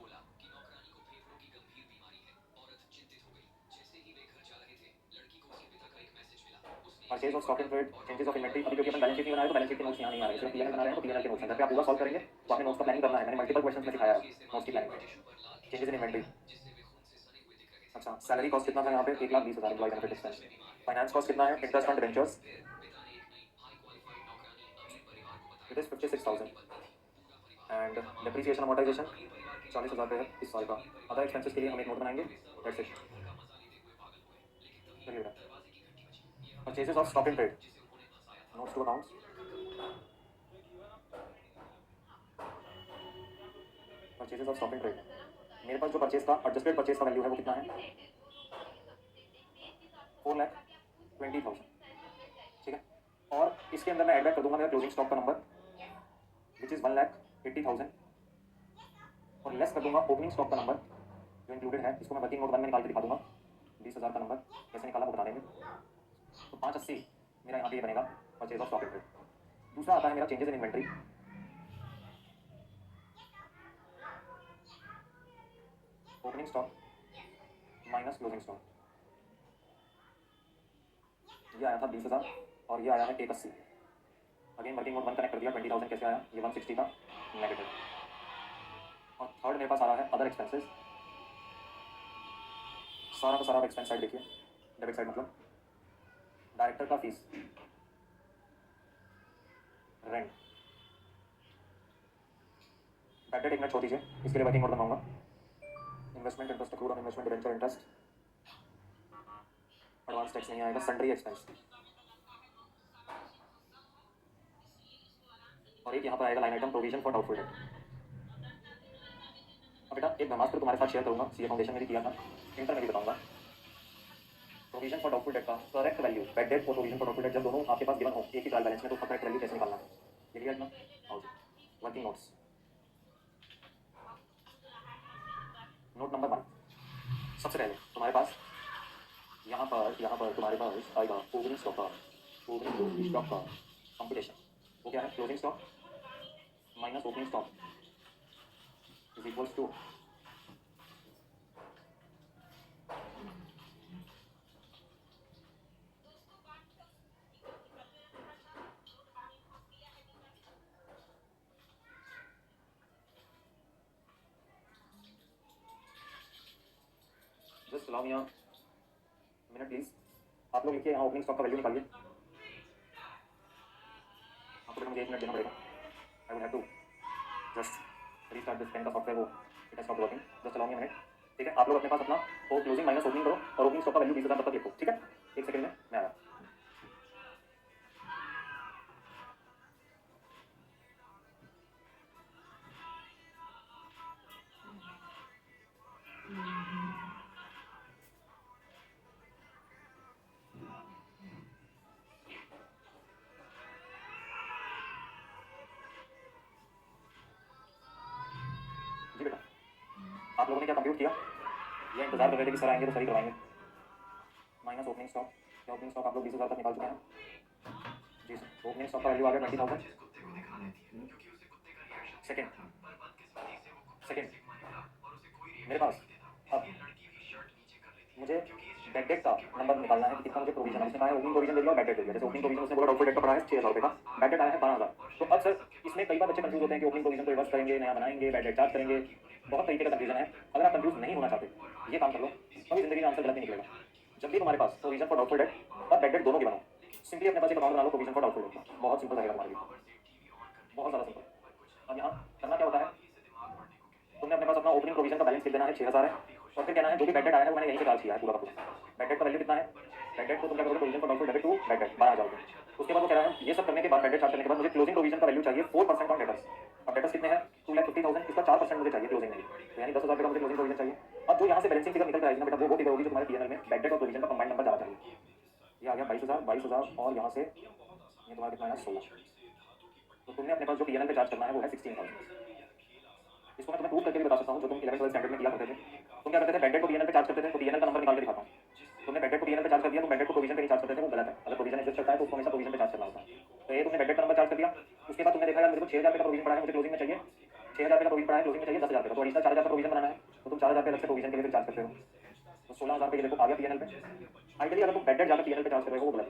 Purchase of stock in trade, changes of inventory, अभी क्योंकि अपन बैलेंस शीट नहीं बनाया तो बैलेंस शीट के नोट्स यहाँ नहीं आ रहे हैं, सिर्फ पीएनएल बना रहे हैं तो पीएनएल के नोट्स हैं। घर पे आप पूरा सॉल्व करेंगे तो आपने नोट्स का प्लानिंग करना है। मैंने मल्टीपल क्वेश्चन में सिखाया है नोट्स की प्लानिंग। चेंजेस इन इन्वेंटरी, अच्छा सैलरी कॉस्ट कितना था यहाँ पे 1,20,000 employ benefit expense. Finance cost कितना है, interest on debentures it is 56,000 and depreciation amortisation 40,000 रुपये है इस साल का। अदर एक्सपेंसेस के लिए हम एक नोट बनाएंगे, दैट्स इट। चलिए बेटा, purchases of stock in trade, notes to accounts, purchases of stock in trade मेरे पास जो परचेज का एडजस्टेड परचेज का वैल्यू है वो कितना है 4,20,000, ठीक है। और इसके अंदर मैं ऐड बैक कर दूंगा मेरा क्लोजिंग स्टॉक का नंबर विच इज़ 1,80,000 और लेस कर दूंगा ओपनिंग स्टॉक का नंबर जो इंक्लूडेड है। इसको मैं वर्किंग नोट 1 में निकाल के दिखा दूंगा 20,000 का नंबर कैसे निकाला वो बता देंगे। तो 580 मेरा यहाँ पे ये बनेगा purchase of stock in trade. दूसरा आता है मेरा changes in inventory, opening stock minus closing stock, ये आया था 20,000 और ये आया है 180। अगेन वर्किंग नोट 1 कनेक्ट कर दिया, 20,000 कैसे आया, ये 160 का नेगेटिव। और थर्ड मेरे पास आ रहा है अदर एक्सपेंसेस, सारा का सारा एक्सपेंस साइड देखिए, डेबिट साइड मतलब डायरेक्टर का फीस, रेंट, बैड डेट एक मिनट छोड़ दीजिए, इसके लिए वर्किंग नोट बनाऊंगा। Investment interest accrued on investment debenture interest, advance tax नहीं आएगा, सन्ड्री एक्सपेंस और एक यहाँ पर आएगा line item provision for doubtful date. अब बेटा एक ब्रह्मास्त्र तुम्हारे साथ शेयर करूंगा, सीए फाउंडेशन में भी किया था, इंटर में भी बताऊंगा। प्रोविजन फॉर डाउटफुल डेट का करेक्ट वैल्यू, बैड डेट और प्रोविजन फॉर डाउटफुल डेट जब दोनों आपके पास गिवन हो एक ही ट्रायल बैलेंस में तो उसका करेक्ट वैल्यू कैसे निकालना है, क्लियर है ना। आओ जी, वर्किंग नोट्स, नोट नंबर 1, सबसे पहले तुम्हारे पास यहाँ पर तुम्हारे पास आएगा ओपनिंग स्टॉक का, ओपनिंग स्टॉक का कंप्यूटेशन, वो क्या है, closing stock minus opening stock is equals to just allow me a minute please. आप लोग लिखिए यहाँ ओपनिंग स्टॉक का वैल्यू निकालिए। आपको मुझे 1 मिनट देना पड़ेगा, I will have to just restart this pen का सॉफ्टवेयर, वो it has stopped working, just allow me a minute, ठीक है। आप लोग अपने पास अपना वो क्लोजिंग माइनस ओपनिंग करो और ओपनिंग स्टॉक का वैल्यू 20,000 तक लिखो, ठीक है। एक सेकंड में मैं आया। जी बेटा, आप लोगों ने क्या कंप्यूट किया, ये इंतजार कर रहे थे कि सर आएंगे तो सही करवाएंगे। माइनस ओपनिंग स्टॉक, क्या ओपनिंग स्टॉक आप लोग 20,000 तक निकाल चुके हैं जी सर। ओपनिंग स्टॉक का वैल्यू आ गया 20,000। सेकेंड मेरे पास अब मुझे बैड डेट का नंबर निकालना है कि कितना मुझे प्रोविजन है। उसने कहा है ओपनिंग प्रोविजन दे दिया और बैड डेट दे दिया। जैसे ओपनिंग प्रोविजन उसने बोला डाउटफुल डेट का पड़ा है 6,000 रुपये का, बैड डेट आया है 12,000। तो अब सर इसमें कई बार बच्चे कंफ्यूज होते हैं कि ओपनिंग प्रोविजन को रिवर्स करेंगे, नया बनाएंगे, बैड डेट चार्ज करेंगे, बहुत तरीके का कंफ्यूजन है। अगर आप कंफ्यूज नहीं होना चाहते ये काम कर लो, कभी जिंदगी में आंसर गलत नहीं निकलेगा। जब भी तुम्हारे पास प्रोविजन फॉर डाउटफुल डेट और बैड डेट दोनों के बनो, सिंपली अपने पास एक अकाउंट बना लो प्रोविजन फॉर डाउटफुल डेट, बहुत सिंपल रहेगा तुम्हारे लिए, बहुत ज़्यादा सिंपल। अब यहाँ करना क्या होता है, तुमने अपने पास अपना ओपनिंग प्रोविजन का बैलेंस लिख देना है 6000 है, और फिर कहना है जो भी बैड डेट आया है वो मैंने यहीं से चार्ज किया है पूरा का पूरा। बैड डेट का वैल्यू कितना है, बैड डेट को तुम क्या करोगे, provision for doubtful debit to bad debt 12,000 रुपये। उसके बाद वो कह रहा है ये सब करने के बाद बैड डेट चार्ज करने के बाद मुझे क्लोजिंग प्रोविजन का वैल्यू चाहिए 4% ऑन डेटर्स। अब डेटर्स कितने हैं, 2,50,000, इसका 4% मुझे चाहिए क्लोजिंग में, तो यानी 10,000 का मुझे क्लोजिंग प्रोविजन चाहिए। अब जो यहाँ से बैलेंसिंग फिगर निकल कर आएगी ना बेटा, वो फिगर होगी जो तुम्हारे पीएनएल में बैड डेट और प्रोविजन का कंबाइंड नंबर जाना चाहिए। ये आ गया 22,000 और यहाँ से ये तुम्हारा कितना है 16। तो तुमने अपने पास जो पीएनएल पे चार्ज करना है वो है 16,000। इसको मैं तुम्हें प्रूव करके भी बता सकता हूँ, जो तुम 11th 12th स्टैंडर्ड में किया करते थे। तुम क्या करते थे, बैड डेट को पीएनएल पे चार्ज करते थे, तो पीएनएल का नंबर निकाल के दिखाता हूँ। तुमने बैड डेट को पीएनएल पे चार्ज कर दिया, तो बैड डेट को प्रोविजन पे नहीं चार्ज करते थे, वो गलत है। अगर प्रोविजन एग्जिस्ट करता है तो उसको हमेशा प्रोविजन पे चार्ज करना होता है। तो ये तुमने बैड डेट का नंबर चार्ज कर दिया, उसके बाद तुमने देखा यार मेरे को 6,000 रुपये का प्रोविजन पड़ा है, मुझे क्लोजिंग में चाहिए 6,000 रुपये का प्रोविजन पड़ा है, क्लोजिंग में चाहिए 10,000 रुपये का, तो एडिशनल 4,000 का प्रोविजन बनाना है, तो तुम 4,000 रुपये अलग से प्रोविजन के लिए चार्ज करते हो, तो 16,000 रुपये देखो आ गया पीएनएल पे। आइडियली अगर तुम बैड डेट जाकर पीएनएल पे चार्ज कर रहे हो वो गलत,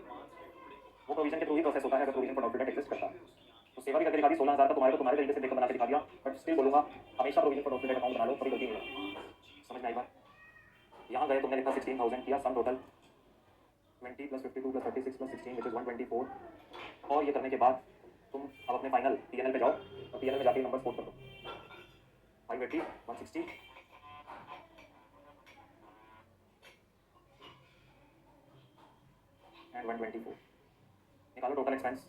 वो प्रोविजन के थ्रू ही प्रोसेस होता है अगर provision for doubtful date exist करता है। तो सेवा भी करके दिखा दी 16,000 का तुम्हारे तरीके से देखकर बना के दिखा दिया, बट स्टिल बोलूंगा हमेशा provision for doubtful date account बना लो, कभी गलती नहीं है। समझ में आई बात। यहाँ गए तुमने लिखा 16,000 किया, सम टोटल 20 + 52 + 36 + 16 विच इज 124, और ये करने के बाद तुम अब अपने फाइनल पीएनएल पे जाओ और पीएनएल में जाके नंबर कोट कर दो 580 160 एंड 124। निकालो टोटल एक्सपेंस,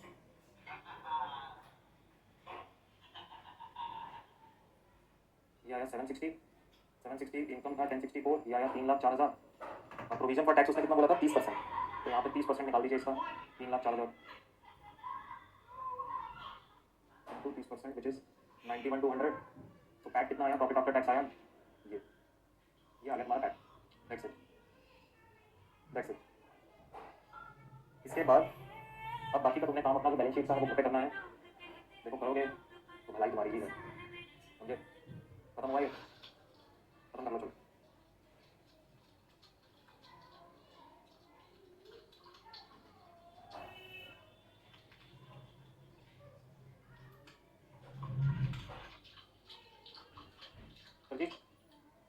ये आया 760 इनकम था 1064, ये आया 3,04,000, और प्रोविजन फॉर टैक्स उसने कितना बोला था 30%, तो यहाँ पे 30% निकाल दीजिए इसका 3,04,000 इंटू 30% विच इज 91,200। तो पैट कितना आया, प्रॉफिट आफ्टर टैक्स आया ये आ गया तुम्हारा पैट। That's it. इसके बाद अब बाकी का तुमने काम अपना जो बैलेंस शीट था वो पे करना है, देखो करोगे तो भलाई तुम्हारी ही है, समझे। खत्म हुआ ये, खत्म कर लो चलो। जी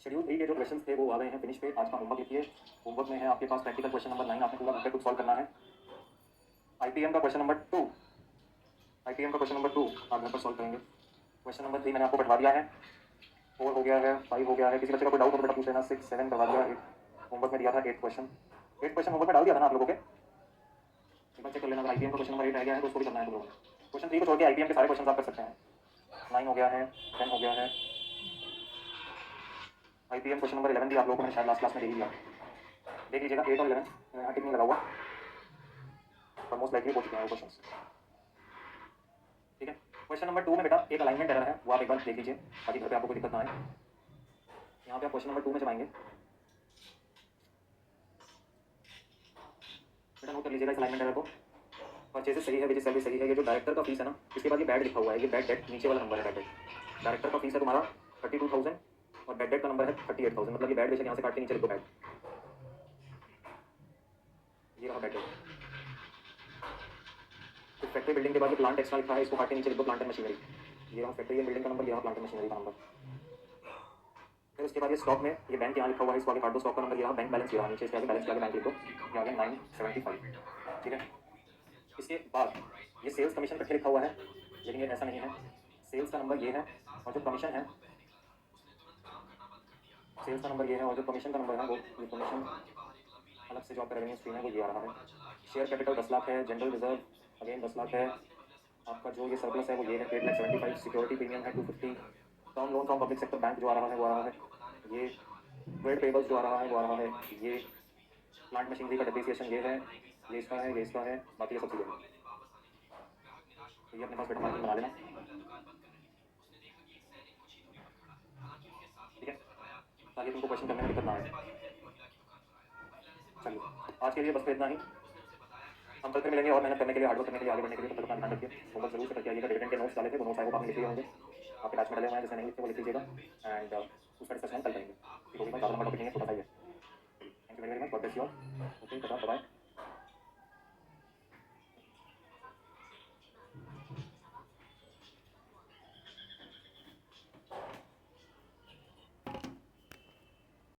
शेड्यूल 3 के जो क्वेश्चन थे वो आ गए हैं फिनिश पे। आज का होमवर्क लिखिए, होमवर्क में है आपके पास प्रैक्टिकल क्वेश्चन नंबर 9, आपने पूरा बुक पे खुद सॉल्व करना है। आईपीएम का क्वेश्चन नंबर 2 आप घर पर सॉल्व करेंगे। क्वेश्चन नंबर 3 मैंने आपको बैठवा दिया है, 4 हो गया है, 5 हो गया है। किसी बच्चे का कोई डाउट हो तो बेटा पूछ लेना। 6 7 करवा दिया, 8 होमवर्क में दिया था, 8 क्वेश्चन होमवर्क में डाल दिया था ना आप लोगों के, एक बार चेक कर लेना। अगर आईपीएम का क्वेश्चन नंबर 8 रह गया है तो उसको भी करना है तुम लोगों ने। क्वेश्चन 3 को छोड़ के आईपीएम के सारे क्वेश्चन आप कर सकते हैं। 9 हो गया है, 10 हो गया है। आईपीएम क्वेश्चन नंबर 11 भी आप लोगों को मैंने शायद लास्ट क्लास में दे ही दिया, देख लीजिएगा। 8 और 11 यहाँ टिक नहीं लगा हुआ, पर मोस्ट लाइकली हो चुके हैं वो क्वेश्चन, ठीक है। क्वेश्चन नंबर 2 में बेटा एक अलाइनमेंट एरर है, वो आप एक बार देख लीजिए ताकि घर पे आपको कोई दिक्कत ना आए। यहाँ पे आप क्वेश्चन नंबर 2 में जब आएंगे बेटा नोट कर लीजिएगा इस अलाइनमेंट एरर को। परचेजेस सही है, वेजेस सैलरी सही है, ये जो डायरेक्टर का फीस है ना, इसके बाद ये बैड लिखा हुआ है, ये बैड डेट नीचे वाला नंबर है। बैड डेट डायरेक्टर का फीस है तुम्हारा 32,000 और बैड डेट का नंबर है 38,000, मतलब ये बैड बेशक यहाँ से काट के नीचे लिखो बैड, ये रहा बैड डेट। फिर फैक्ट्री बिल्डिंग के बाद ये प्लांट एक्स्ट्रा लिखा है, इसको काट के नीचे लिखो प्लांट एंड मशीनरी, ये रहा फैक्ट्री बिल्डिंग का नंबर, ये रहा प्लांट एंड मशीनरी का नंबर। फिर उसके बाद ये स्टॉक में ये बैंक यहाँ लिखा हुआ है, इसको आगे काट दो, स्टॉक का नंबर ये रहा, बैंक बैलेंस ये रहा नीचे, इसके आगे बैलेंस के आगे बैंक लिखो, ये आ गया 975, ठीक है। इसके बाद ये सेल्स कमीशन इकट्ठे लिखा हुआ है, लेकिन ये ऐसा नहीं है, सेल्स का नंबर ये है और जो कमीशन है, सेल्स का नंबर ये है और जो कमीशन का नंबर है वो ये कमीशन अलग से जो आपका रेवेन्यू स्ट्रीम है वो ये आ रहा है। शेयर कैपिटल 10 लाख है, जनरल रिजर्व अगेन 10 लाख है, आपका जो ये सरप्लस है वो ये है 8,75,000, सिक्योरिटी प्रीमियम है 250, term loan from public sector bank जो आ रहा है वो आ रहा है, ये ट्रेड पेबल्स जो आ रहा है वो आ रहा है, ये प्लांट मशीनरी का डिप्रिसिएशन ये है, ये इसका है, ये इसका है, बाकी ये सब चीज़ें हैं। तो ये अपने पास बेटा मार्जिन बना लेना, ठीक है, ताकि तुमको क्वेश्चन करने में दिक्कत ना आए। चलिए आज के लिए बस इतना ही, हम कल फिर मिलेंगे और मेहनत करने के लिए, हार्डवर्क करने के लिए, आगे बढ़ने के लिए। तब तक अपना ध्यान रखिए, होमवर्क जरूर से करके आइएगा। डिविडेंड के नोट्स डाले थे, वो नोट्स आए वो आपने लिखे होंगे, आपके बैच में डले हुए हैं, जैसे नहीं लिखते वो लिख लीजिएगा एंड उसका डिस्कशन कल करेंगे। ठीक होगी, ज़्यादा लंबा टॉपिक नहीं है, छोटा सा ही है। Thank you very much, God bless you all. Okay, bye.